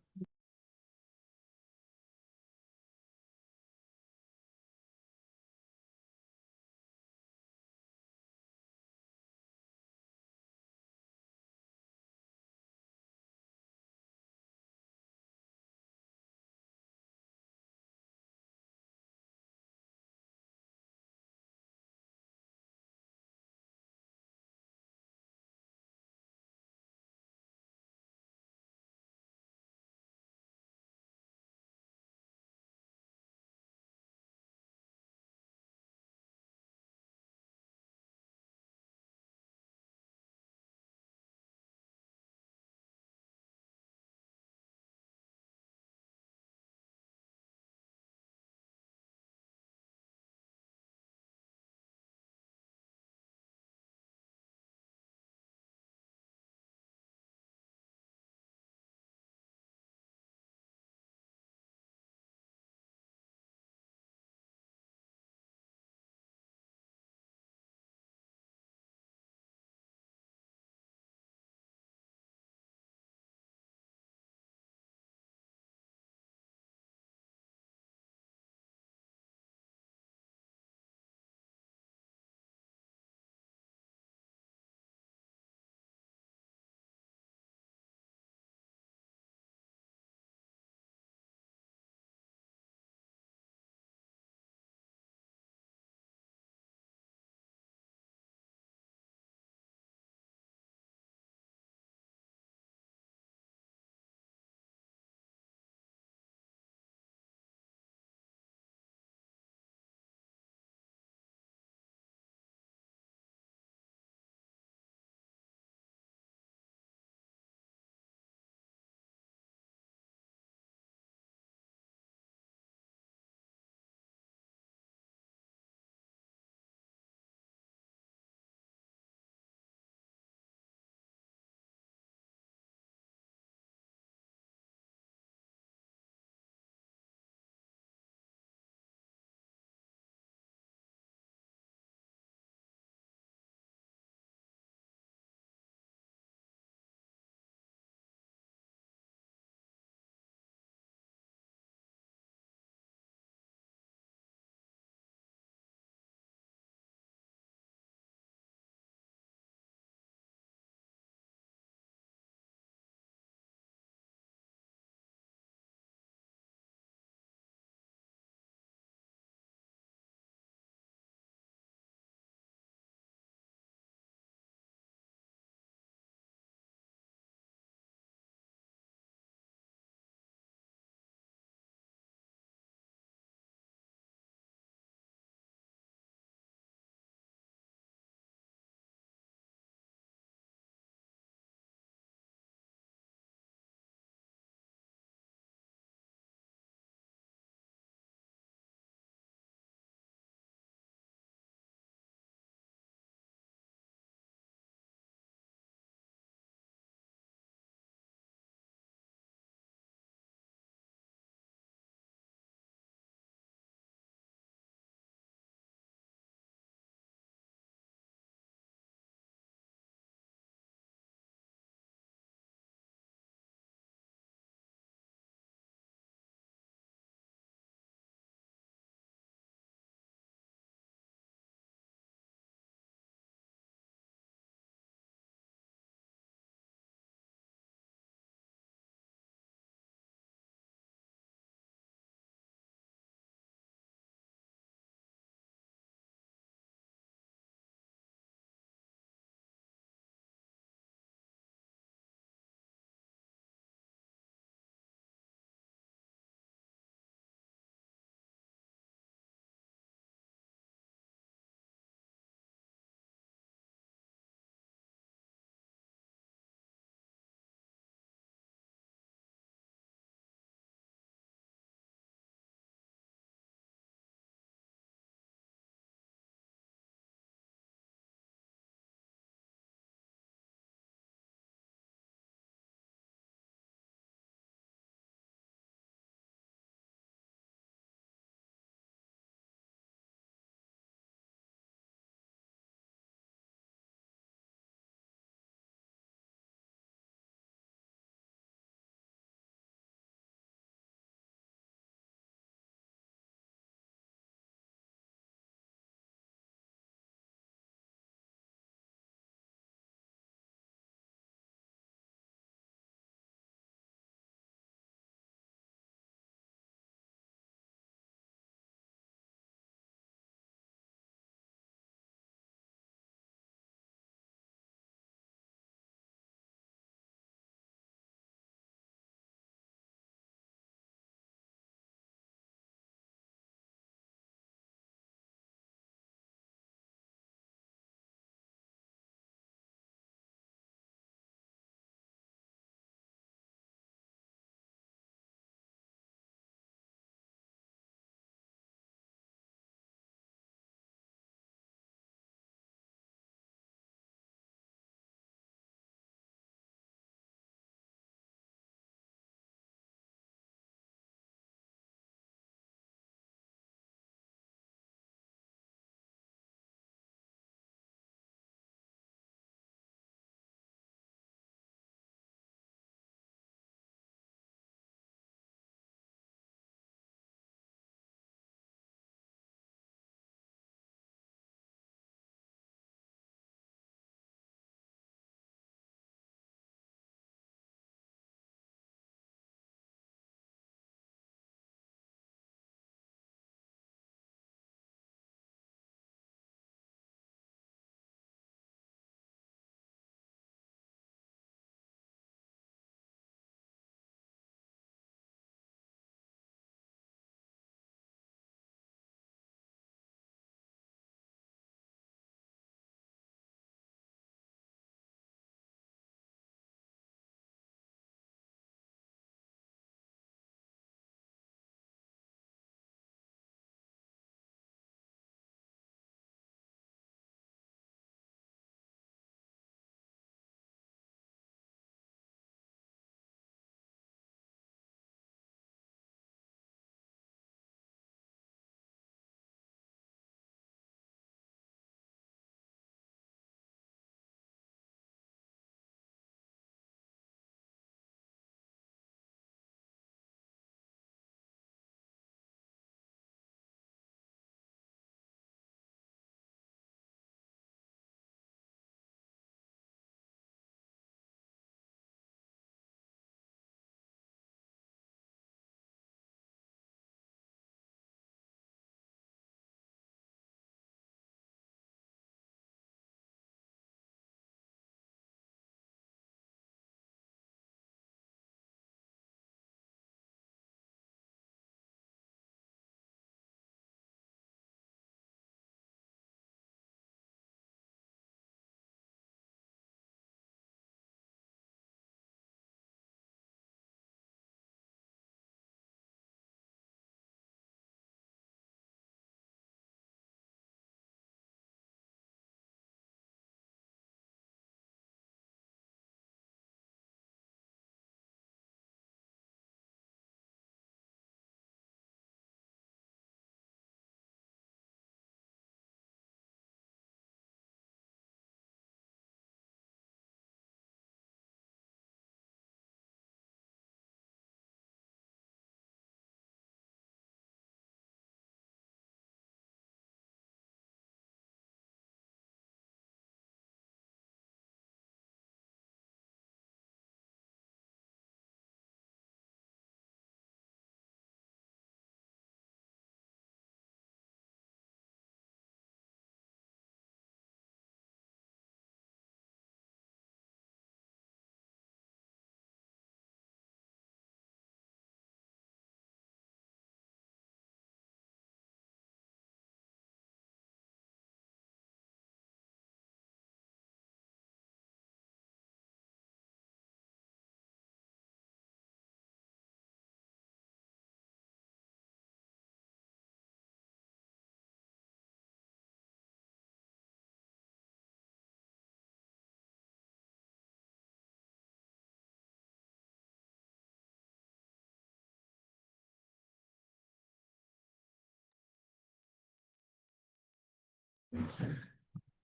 Good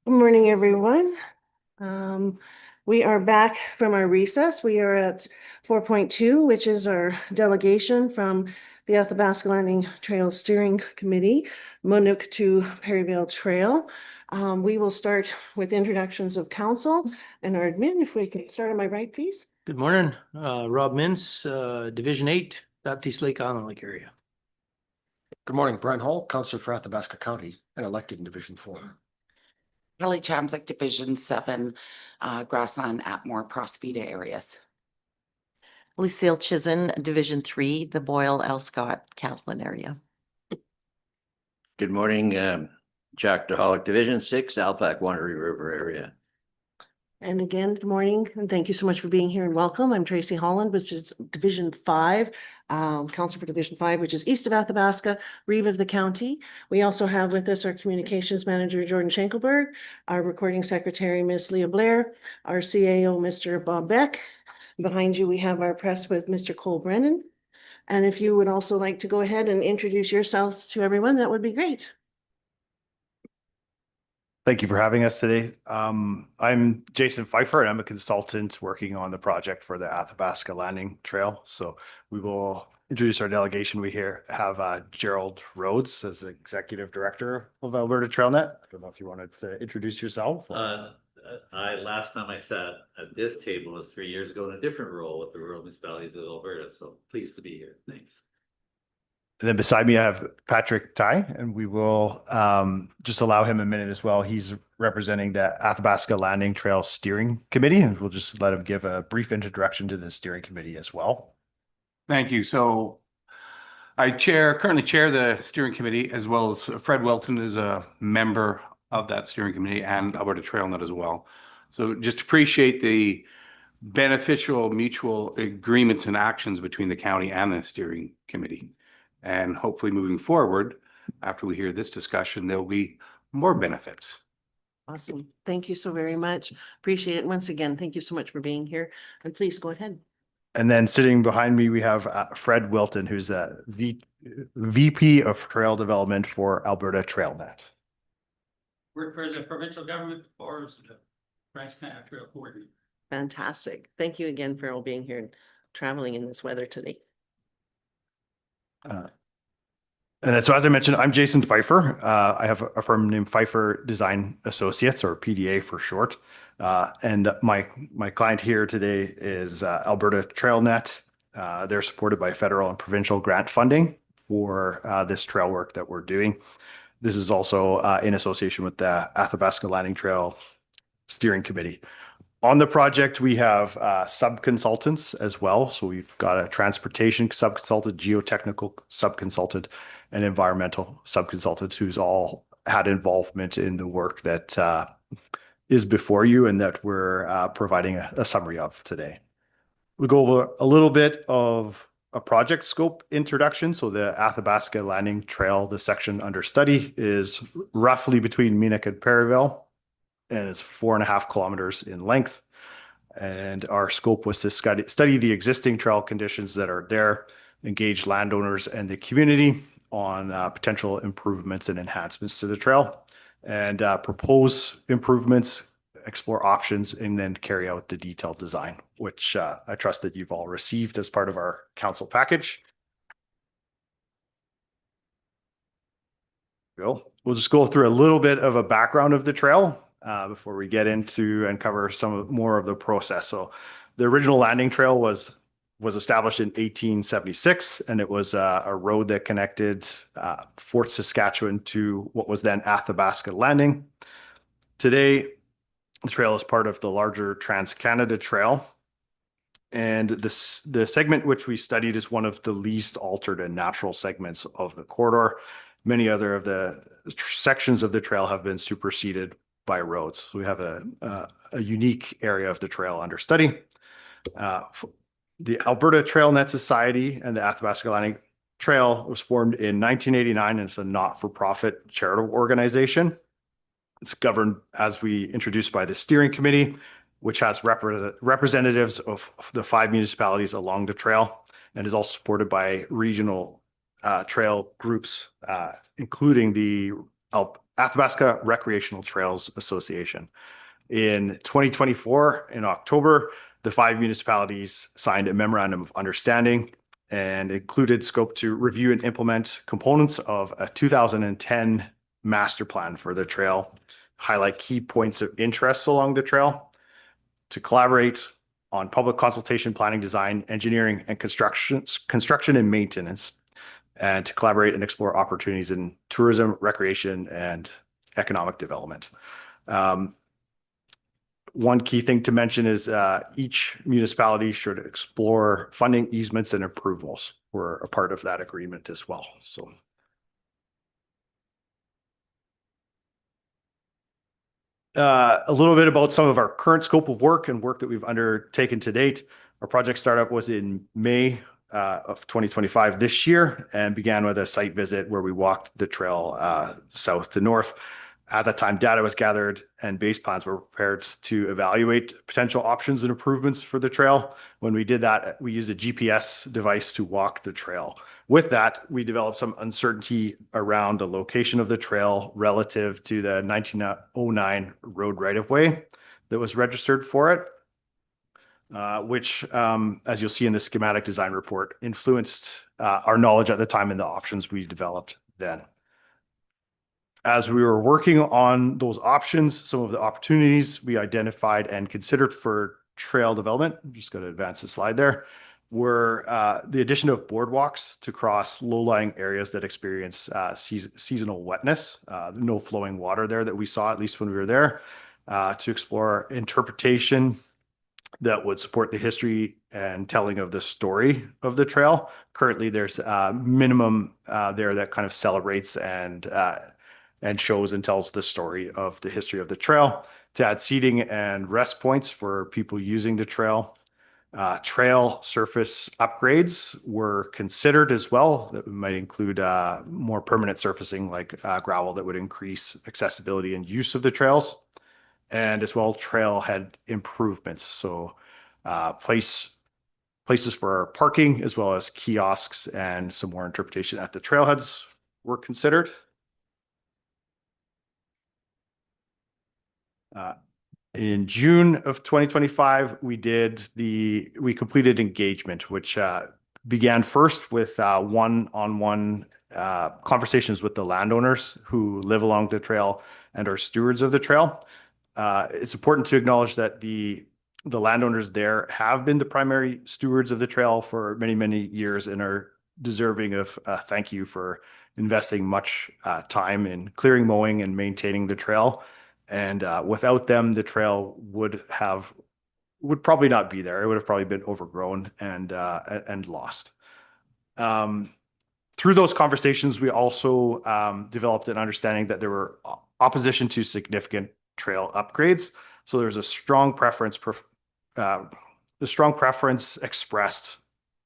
morning, everyone. We are back from our recess. We are at 4.2, which is our delegation from the Athabasca Landing Trail Steering Committee, Monook to Perryville Trail. We will start with introductions of council and our admin. If we can start on my right, please. Good morning, Rob Mintz, Division 8, Baptiste Lake Island Lake area. Good morning, Brian Hall, Counselor for Athabasca County and elected in Division 4. Kelly Chamzak, Division 7, Grassland, Atmore, Prospita areas. Lucille Chizen, Division 3, the Boyle, Elscott, Councilman area. Good morning, Jack DeHolick, Division 6, Alpac Wanery River area. And again, good morning, and thank you so much for being here and welcome. I'm Tracy Holland, which is Division 5, Council for Division 5, which is east of Athabasca, reeve of the county. We also have with us our Communications Manager, Jordan Schenkelberg, our Recording Secretary, Miss Leah Blair, our CAO, Mr. Bob Beck. Behind you, we have our press with Mr. Cole Brennan. And if you would also like to go ahead and introduce yourselves to everyone, that would be great. Thank you for having us today. I'm Jason Pfeiffer, and I'm a consultant working on the project for the Athabasca Landing Trail. So we will introduce our delegation. We have Gerald Rhodes as the Executive Director of Alberta TrailNet. I don't know if you wanted to introduce yourself. Last time I sat at this table was 3 years ago in a different role with the rural municipalities of Alberta. So pleased to be here. Thanks. And then beside me, I have Patrick Ty, and we will just allow him a minute as well. He's representing the Athabasca Landing Trail Steering Committee, and we'll just let him give a brief introduction to the steering committee as well. Thank you. So I currently chair the steering committee, as well as Fred Welton is a member of that steering committee and Alberta TrailNet as well. So just appreciate the beneficial mutual agreements and actions between the county and the steering committee. And hopefully moving forward, after we hear this discussion, there'll be more benefits. Awesome. Thank you so very much. Appreciate it. Once again, thank you so much for being here. And please go ahead. And then sitting behind me, we have Fred Wilton, who's the VP of Trail Development for Alberta TrailNet. Work for the provincial government for the Grassland Trail Coordinator. Fantastic. Thank you again for all being here and traveling in this weather today. And then, so as I mentioned, I'm Jason Pfeiffer. I have a firm named Pfeiffer Design Associates, or PDA for short. And my client here today is Alberta TrailNet. They're supported by federal and provincial grant funding for this trail work that we're doing. This is also in association with the Athabasca Landing Trail Steering Committee. On the project, we have sub-consultants as well. So we've got a transportation sub-consultant, geotechnical sub-consultant, and environmental sub-consultant who's all had involvement in the work that is before you and that we're providing a summary of today. We'll go over a little bit of a project scope introduction. So the Athabasca Landing Trail, the section under study, is roughly between Munich and Perryville, and it's 4.5 kilometers in length. And our scope was to study the existing trail conditions that are there, engage landowners and the community on potential improvements and enhancements to the trail, and propose improvements, explore options, and then carry out the detailed design, which I trust that you've all received as part of our council package. We'll just go through a little bit of a background of the trail before we get into and cover some more of the process. So the original landing trail was established in 1876, and it was a road that connected Fort Saskatchewan to what was then Athabasca Landing. Today, the trail is part of the larger Trans-Canada Trail. And the segment which we studied is one of the least altered and natural segments of the corridor. Many other of the sections of the trail have been superseded by roads. So we have a unique area of the trail under study. The Alberta TrailNet Society and the Athabasca Landing Trail was formed in 1989, and it's a not-for-profit charitable organization. It's governed, as we introduced, by the steering committee, which has representatives of the 5 municipalities along the trail, and is also supported by regional trail groups, including the Athabasca Recreational Trails Association. In 2024, in October, the 5 municipalities signed a memorandum of understanding and included scope to review and implement components of a 2010 master plan for the trail, highlight key points of interest along the trail, to collaborate on public consultation, planning, design, engineering, and construction and maintenance, and to collaborate and explore opportunities in tourism, recreation, and economic development. One key thing to mention is each municipality should explore funding, easements, and approvals. We're a part of that agreement as well. So. A little bit about some of our current scope of work and work that we've undertaken to date. Our project startup was in May of 2025 this year and began with a site visit where we walked the trail south to north. At that time, data was gathered and base plans were prepared to evaluate potential options and improvements for the trail. When we did that, we used a GPS device to walk the trail. With that, we developed some uncertainty around the location of the trail relative to the 1909 road right-of-way that was registered for it, which, as you'll see in the schematic design report, influenced our knowledge at the time and the options we developed then. As we were working on those options, some of the opportunities we identified and considered for trail development, I'm just going to advance the slide there, were the addition of boardwalks to cross low-lying areas that experience seasonal wetness, no flowing water there that we saw, at least when we were there, to explore interpretation that would support the history and telling of the story of the trail. Currently, there's a minimum there that kind of celebrates and shows and tells the story of the history of the trail, to add seating and rest points for people using the trail. Trail surface upgrades were considered as well. That might include more permanent surfacing like gravel that would increase accessibility and use of the trails. And as well, trailhead improvements. So places for parking as well as kiosks and some more interpretation at the trailheads were considered. In June of 2025, we completed engagement, which began first with one-on-one conversations with the landowners who live along the trail and are stewards of the trail. It's important to acknowledge that the landowners there have been the primary stewards of the trail for many, many years and are deserving of thank you for investing much time in clearing, mowing, and maintaining the trail. And without them, the trail would probably not be there. It would have probably been overgrown and lost. Through those conversations, we also developed an understanding that there were opposition to significant trail upgrades. So there's a strong preference expressed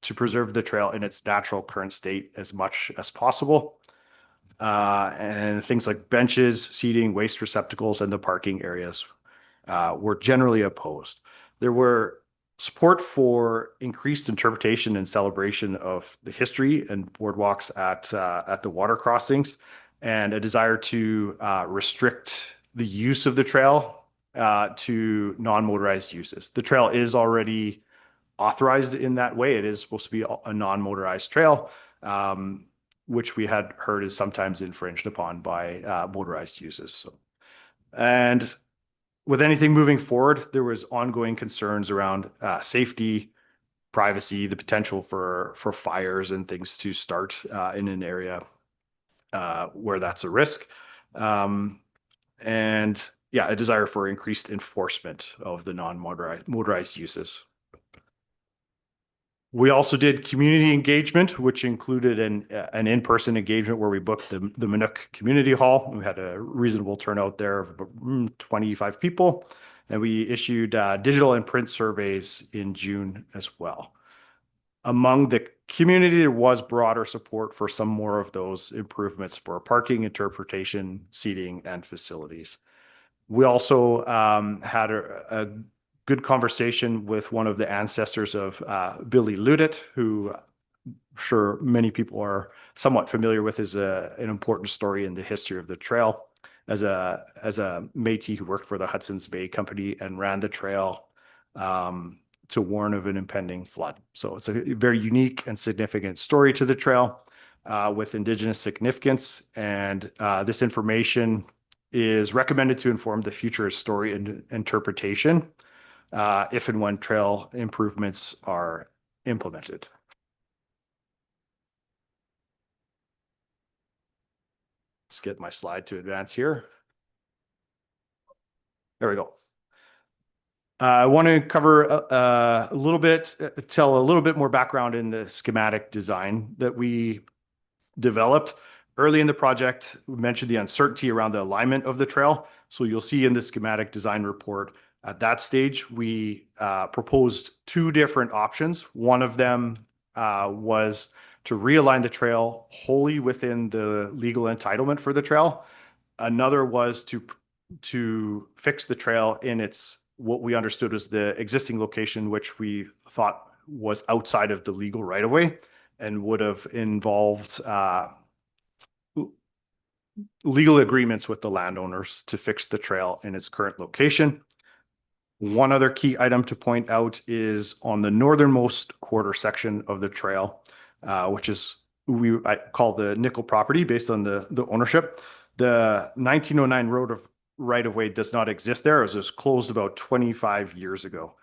to preserve the trail in its natural current state as much as possible. And things like benches, seating, waste receptacles, and the parking areas were generally opposed. There were support for increased interpretation and celebration of the history and boardwalks at the water crossings, and a desire to restrict the use of the trail to non-motorized uses. The trail is already authorized in that way. It is supposed to be a non-motorized trail, which we had heard is sometimes infringed upon by motorized uses. So, and with anything moving forward, there was ongoing concerns around safety, privacy, the potential for fires and things to start in an area where that's a risk. And yeah, a desire for increased enforcement of the non-motorized uses. We also did community engagement, which included an in-person engagement where we booked the Minnook Community Hall. We had a reasonable turnout there of 25 people, and we issued digital and print surveys in June as well. Among the community, there was broader support for some more of those improvements for parking, interpretation, seating, and facilities. We also had a good conversation with one of the ancestors of Billy Ludit, who I'm sure many people are somewhat familiar with as an important story in the history of the trail. as a Métis who worked for the Hudson's Bay Company and ran the trail to warn of an impending flood. So it's a very unique and significant story to the trail with Indigenous significance. And this information is recommended to inform the future story and interpretation if and when trail improvements are implemented. Let's get my slide to advance here. There we go. I want to cover a little bit, tell a little bit more background in the schematic design that we developed. Early in the project, we mentioned the uncertainty around the alignment of the trail. So you'll see in the schematic design report, at that stage, we proposed two different options. One of them was to realign the trail wholly within the legal entitlement for the trail. Another was to fix the trail in its what we understood as the existing location, which we thought was outside of the legal right of way and would have involved legal agreements with the landowners to fix the trail in its current location. One other key item to point out is on the northernmost quarter section of the trail, which is I call the nickel property based on the ownership. The 1909 road of right of way does not exist there, as it was closed about 25 years ago.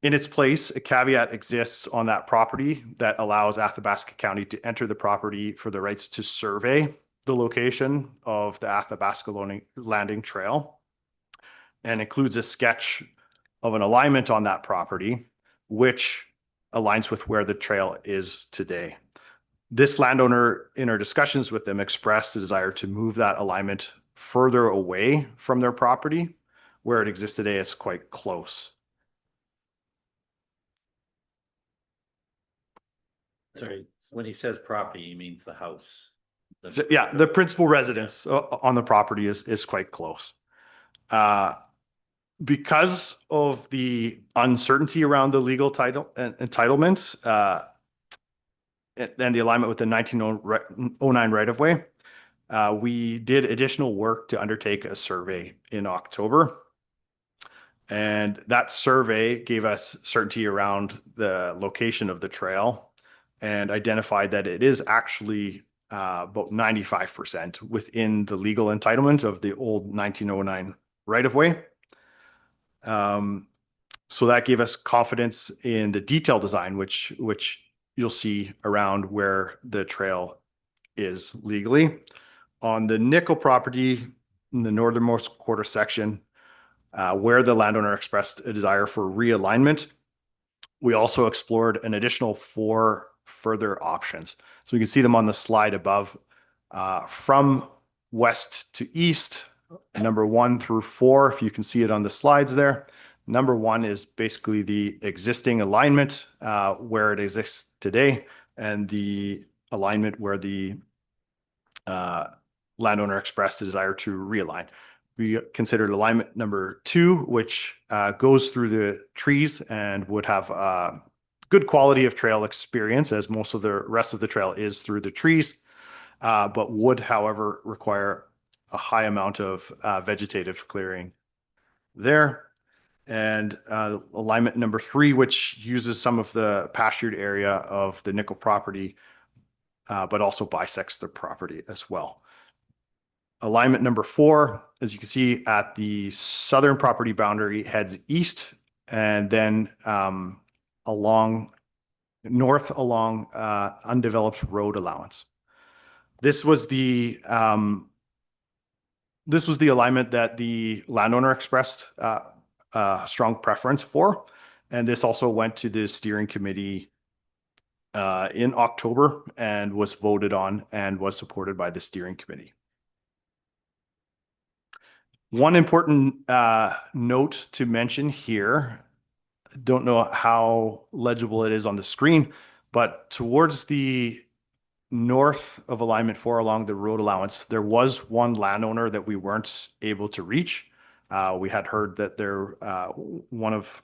In its place, a caveat exists on that property that allows Athabasca County to enter the property for the rights to survey the location of the Athabasca Landing Trail, and includes a sketch of an alignment on that property, which aligns with where the trail is today. This landowner, in our discussions with them, expressed a desire to move that alignment further away from their property. Where it exists today is quite close. Sorry, when he says property, he means the house. So, yeah, the principal residence on the property is quite close. Because of the uncertainty around the legal title and entitlements and the alignment with the 1909 right of way, we did additional work to undertake a survey in October. And that survey gave us certainty around the location of the trail and identified that it is actually about 95% within the legal entitlement of the old 1909 right of way. So that gave us confidence in the detail design, which you'll see around where the trail is legally. On the nickel property in the northernmost quarter section, where the landowner expressed a desire for realignment, we also explored an additional 4 further options. So you can see them on the slide above. From west to east, number 1 through 4, if you can see it on the slides there. Number 1 is basically the existing alignment where it exists today, and the alignment where the landowner expressed a desire to realign. We considered alignment number 2, which goes through the trees and would have good quality of trail experience, as most of the rest of the trail is through the trees, but would, however, require a high amount of vegetative clearing there. And alignment number 3, which uses some of the pastured area of the nickel property, but also bisects the property as well. Alignment number 4, as you can see at the southern property boundary, heads east and then north along undeveloped road allowance. This was the alignment that the landowner expressed strong preference for, and this also went to the steering committee in October and was voted on and was supported by the steering committee. One important note to mention here, don't know how legible it is on the screen, but towards the north of alignment 4 along the road allowance, there was one landowner that we weren't able to reach. We had heard that one of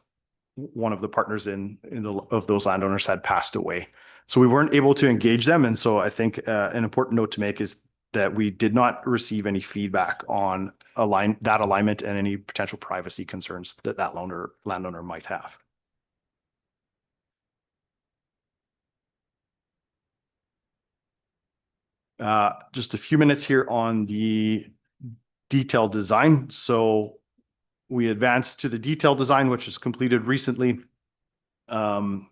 the partners of those landowners had passed away. So we weren't able to engage them. And so I think an important note to make is that we did not receive any feedback on that alignment and any potential privacy concerns that landowner might have. Just a few minutes here on the detailed design. So we advanced to the detailed design, which was completed recently. And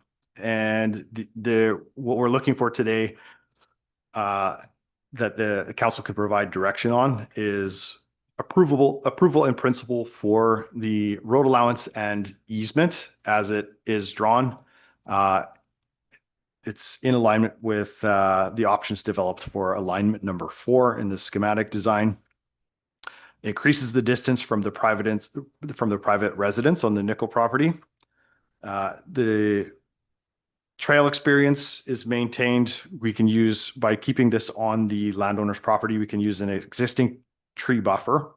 what we're looking for today, that the council could provide direction on, is approval in principle for the road allowance and easement as it is drawn. It's in alignment with the options developed for alignment number 4 in the schematic design. It increases the distance from the private residence on the Nickel property. The trail experience is maintained. We can use, by keeping this on the landowner's property, we can use an existing tree buffer,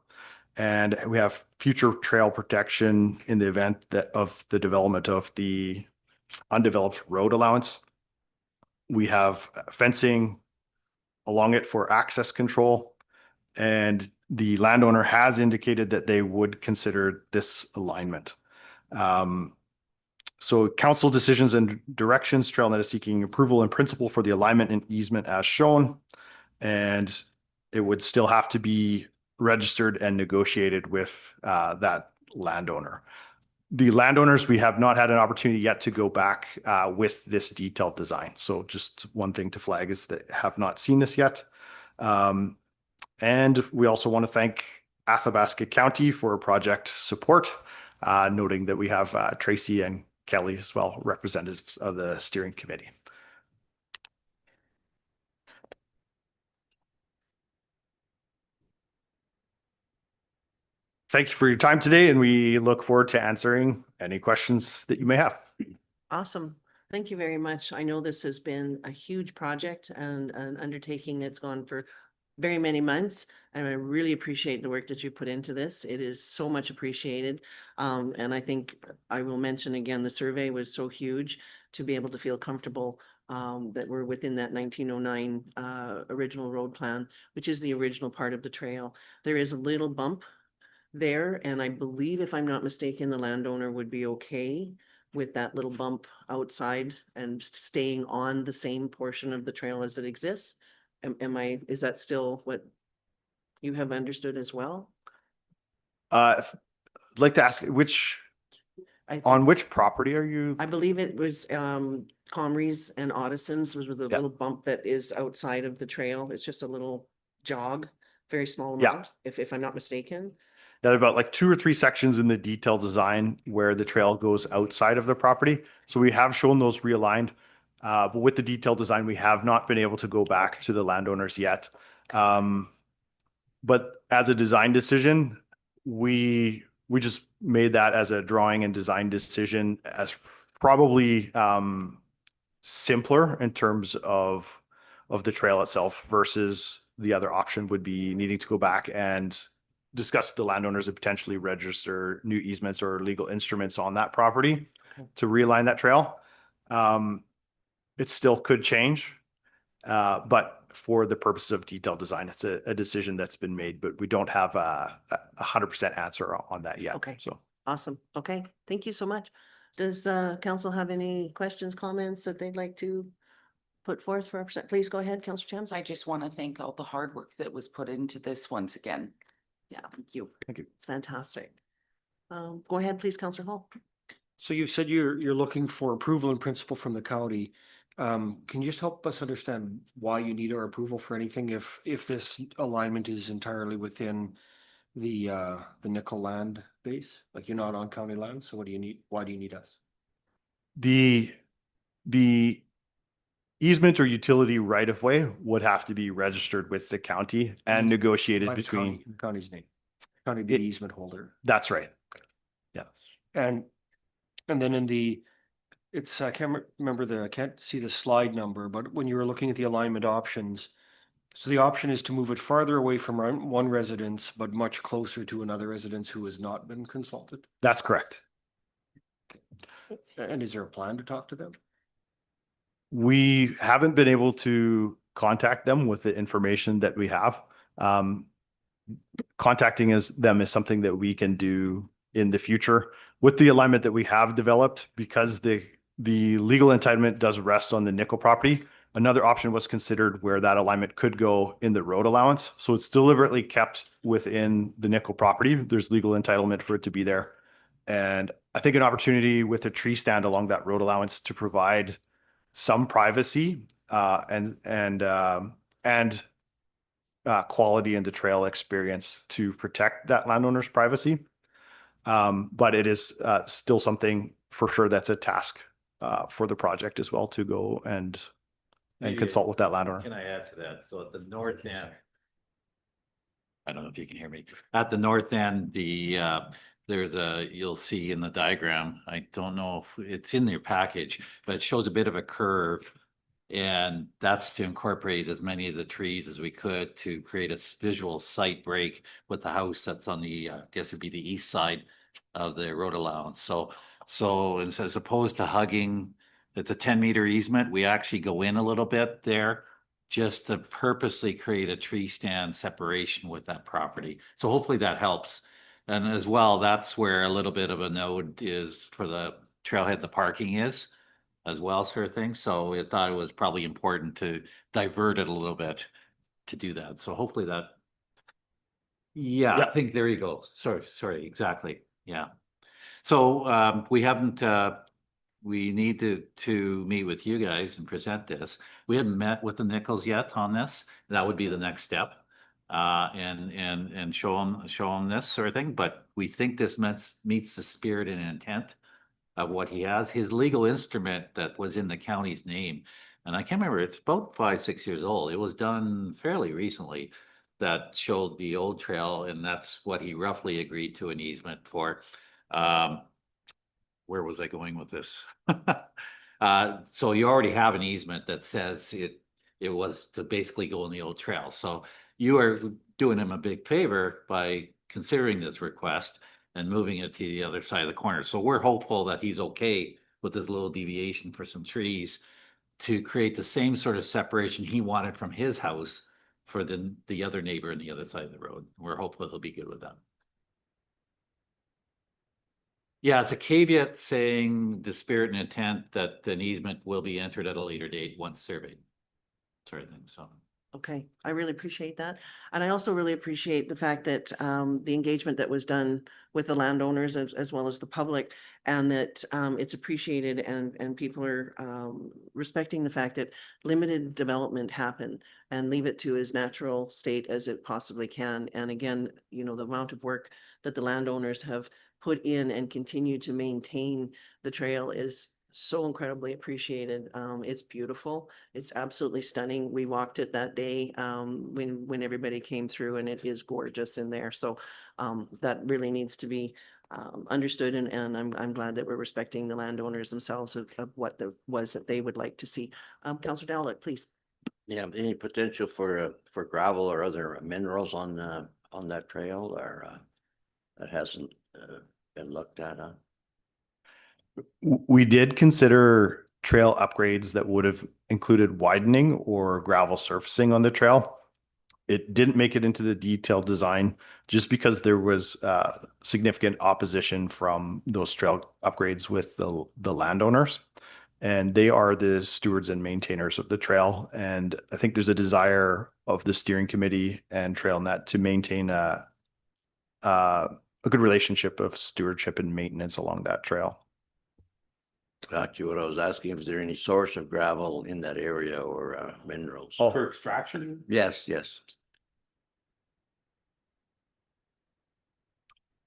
and we have future trail protection in the event of the development of the undeveloped road allowance. We have fencing along it for access control, and the landowner has indicated that they would consider this alignment. So council decisions and directions, TrailNet is seeking approval in principle for the alignment and easement as shown, and it would still have to be registered and negotiated with that landowner. The landowners, we have not had an opportunity yet to go back with this detailed design. So just one thing to flag is that have not seen this yet. And we also want to thank Athabasca County for project support, noting that we have Tracy and Kelly as well, representatives of the steering committee. Thank you for your time today, and we look forward to answering any questions that you may have. Awesome. Thank you very much. I know this has been a huge project and an undertaking that's gone for very many months, and I really appreciate the work that you put into this. It is so much appreciated. And I think I will mention again, the survey was so huge to be able to feel comfortable that we're within that 1909 original road plan, which is the original part of the trail. There is a little bump there, and I believe, if I'm not mistaken, the landowner would be okay with that little bump outside and staying on the same portion of the trail as it exists. Is that still what you have understood as well? I'd like to ask on which property are you? I believe it was Comries and Audison's was a little bump that is outside of the trail. It's just a little jog, very small amount, if I'm not mistaken. There are about like 2 or 3 sections in the detailed design where the trail goes outside of the property. So we have shown those realigned, but with the detailed design, we have not been able to go back to the landowners yet. But as a design decision, we just made that as a drawing and design decision as probably simpler in terms of the trail itself versus the other option would be needing to go back and discuss with the landowners and potentially register new easements or legal instruments on that property to realign that trail. It still could change, but for the purposes of detailed design, it's a decision that's been made, but we don't have a 100% answer on that yet. Okay. So Awesome. Okay. Thank you so much. Does council have any questions, comments that they'd like to put forth for? Please go ahead, Councillor Chams. I just want to thank all the hard work that was put into this once again. So, thank you. thank you. It's fantastic. Go ahead, please, Councillor Hall. So you said you're looking for approval in principle from the county. Can you just help us understand why you need our approval for anything if this alignment is entirely within the Nickel land base? Like, you're not on county land, so what do you need? Why do you need us? The easement or utility right of way would have to be registered with the county and negotiated By the between. county's name. County be the easement holder. That's right. Yeah. And then I can't see the slide number, but when you were looking at the alignment options, so the option is to move it farther away from one residence, but much closer to another residence who has not been consulted. That's correct. And is there a plan to talk to them? We haven't been able to contact them with the information that we have. Contacting them is something that we can do in the future with the alignment that we have developed, because the legal entitlement does rest on the nickel property. Another option was considered where that alignment could go in the road allowance. So it's deliberately kept within the nickel property. There's legal entitlement for it to be there. And I think an opportunity with a tree stand along that road allowance to provide some privacy and quality in the trail experience to protect that landowner's privacy. But it is still something for sure that's a task for the project as well, to go and consult with that landowner. Can I add to that? So at the north end, I don't know if you can hear me. At the north end, there's you'll see in the diagram, I don't know if it's in your package, but it shows a bit of a curve. And that's to incorporate as many of the trees as we could to create a visual sight break with the house that's on the, I guess it'd be the east side of the road allowance. So as opposed to hugging, it's a 10-meter easement, we actually go in a little bit there just to purposely create a tree stand separation with that property. So hopefully that helps. And as well, that's where a little bit of a node is for the trailhead, the parking is as well, sort of thing. So I thought it was probably important to divert it a little bit to do that. So hopefully that. Yeah, I think there you go. Sorry, exactly. Yeah. So we haven't, we need to meet with you guys and present this. We haven't met with the Nichols yet on this. That would be the next step. And show them this sort of thing. But we think this meets the spirit and intent of what he has. His legal instrument that was in the county's name, and I can't remember, it's about 5-6 years old. It was done fairly recently, that showed the old trail, and that's what he roughly agreed to an easement for. Where was I going with this? So you already have an easement that says it was to basically go on the old trail. So you are doing him a big favor by considering this request and moving it to the other side of the corner. So we're hopeful that he's okay with this little deviation for some trees to create the same sort of separation he wanted from his house for the other neighbor on the other side of the road. We're hopeful he'll be good with that. Yeah, it's a caveat saying the spirit and intent that an easement will be entered at a later date once surveyed. Sort of thing, so. Okay, I really appreciate that. And I also really appreciate the fact that the engagement that was done with the landowners as well as the public, and that it's appreciated and people are respecting the fact that limited development happen and leave it to as natural state as it possibly can. And again, you know, the amount of work that the landowners have put in and continue to maintain the trail is so incredibly appreciated. It's beautiful. It's absolutely stunning. We walked it that day when everybody came through, and it is gorgeous in there. So that really needs to be understood, and I'm glad that we're respecting the landowners themselves of what was that they would like to see. Councillor Dowlett, please. Yeah, any potential for gravel or other minerals on that trail, or that hasn't been looked at? We did consider trail upgrades that would have included widening or gravel surfacing on the trail. It didn't make it into the detailed design just because there was significant opposition from those trail upgrades with the landowners. And they are the stewards and maintainers of the trail. And I think there's a desire of the steering committee and TrailNet to maintain a good relationship of stewardship and maintenance along that trail. Got you. What I was asking, is there any source of gravel in that area or minerals? Oh. For extraction? Yes.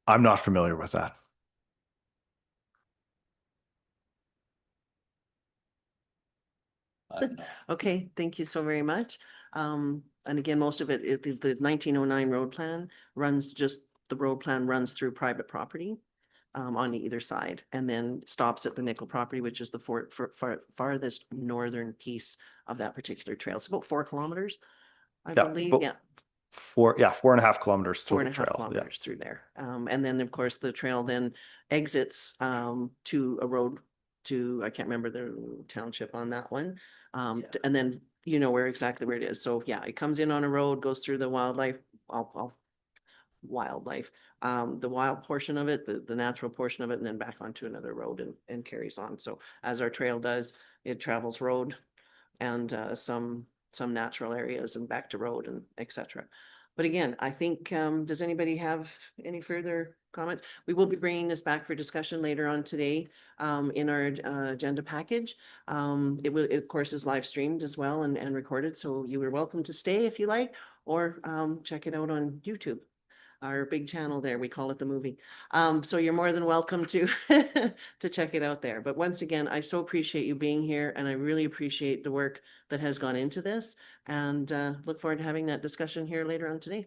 I'm not familiar with that. Okay, thank you so very much. And again, most of it, the 1909 road plan runs the road plan runs through private property on either side, and then stops at the Nickel property, which is the farthest northern piece of that particular trail. It's about 4 kilometers, I believe. Yeah. 4.5 kilometers Four total and a half trail. kilometers through there. And then of course the trail then exits to a road to, I can't remember the township on that one. And then you know where exactly where it is. So yeah, it comes in on a road, goes through the wildlife, the wild portion of it, the natural portion of it, and then back onto another road and carries on. So as our trail does, it travels road and some natural areas and back to road and et cetera. But again, I think, does anybody have any further comments? We will be bringing this back for discussion later on today in our agenda package. It of course is live streamed as well and recorded, so you are welcome to stay if you like, or check it out on YouTube. Our big channel there, we call it the movie. So you're more than welcome to to check it out there. But once again, I so appreciate you being here, and I really appreciate the work that has gone into this, and look forward to having that discussion here later on today.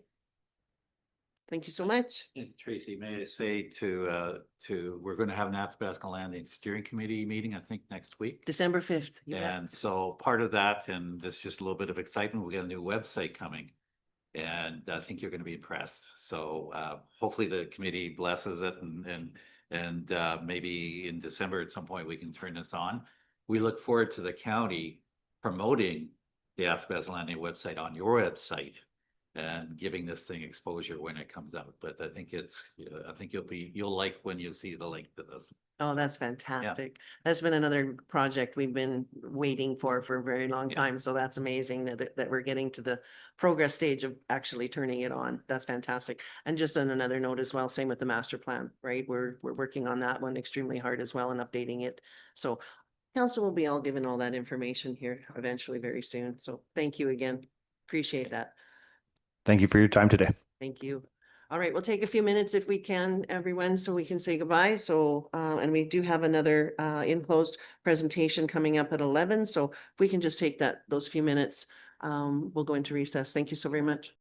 Thank you so much. And Tracy, may I say we're going to have an Athabasca Landing Steering Committee meeting, I think, next week. December 5th. And so part of that, and this is just a little bit of excitement, we got a new website coming. And I think you're going to be impressed. So hopefully the committee blesses it and maybe in December at some point we can turn this on. We look forward to the county promoting the Athabasca Landing website on your website and giving this thing exposure when it comes out. But I think you'll like when you see the link to this. Oh, that's fantastic. That's been another project we've been waiting for a very long time. So that's amazing that we're getting to the progress stage of actually turning it on. That's fantastic. And just on another note as well, same with the master plan, right? We're working on that one extremely hard as well and updating it. So council will be all given all that information here eventually very soon. So thank you again. Appreciate that. Thank you for your time today. Thank you. All right, we'll take a few minutes if we can, everyone, so we can say goodbye. So, and we do have another enclosed presentation coming up at 11. So if we can just take those few minutes, we'll go into recess. Thank you so very much.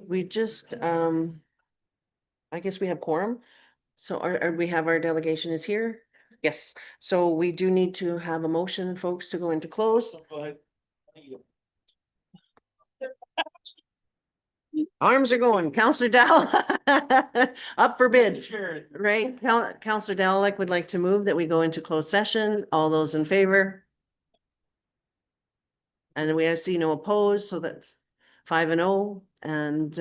We just, I guess we have quorum. So we have our delegation is here? Yes, so we do need to have a motion, folks, to go into close. Arms are going. Counselor Dow up for bid, right? Counselor Dowlick would like to move that we go into closed session. All those in favor? And we see no opposed, so that's 5-0. And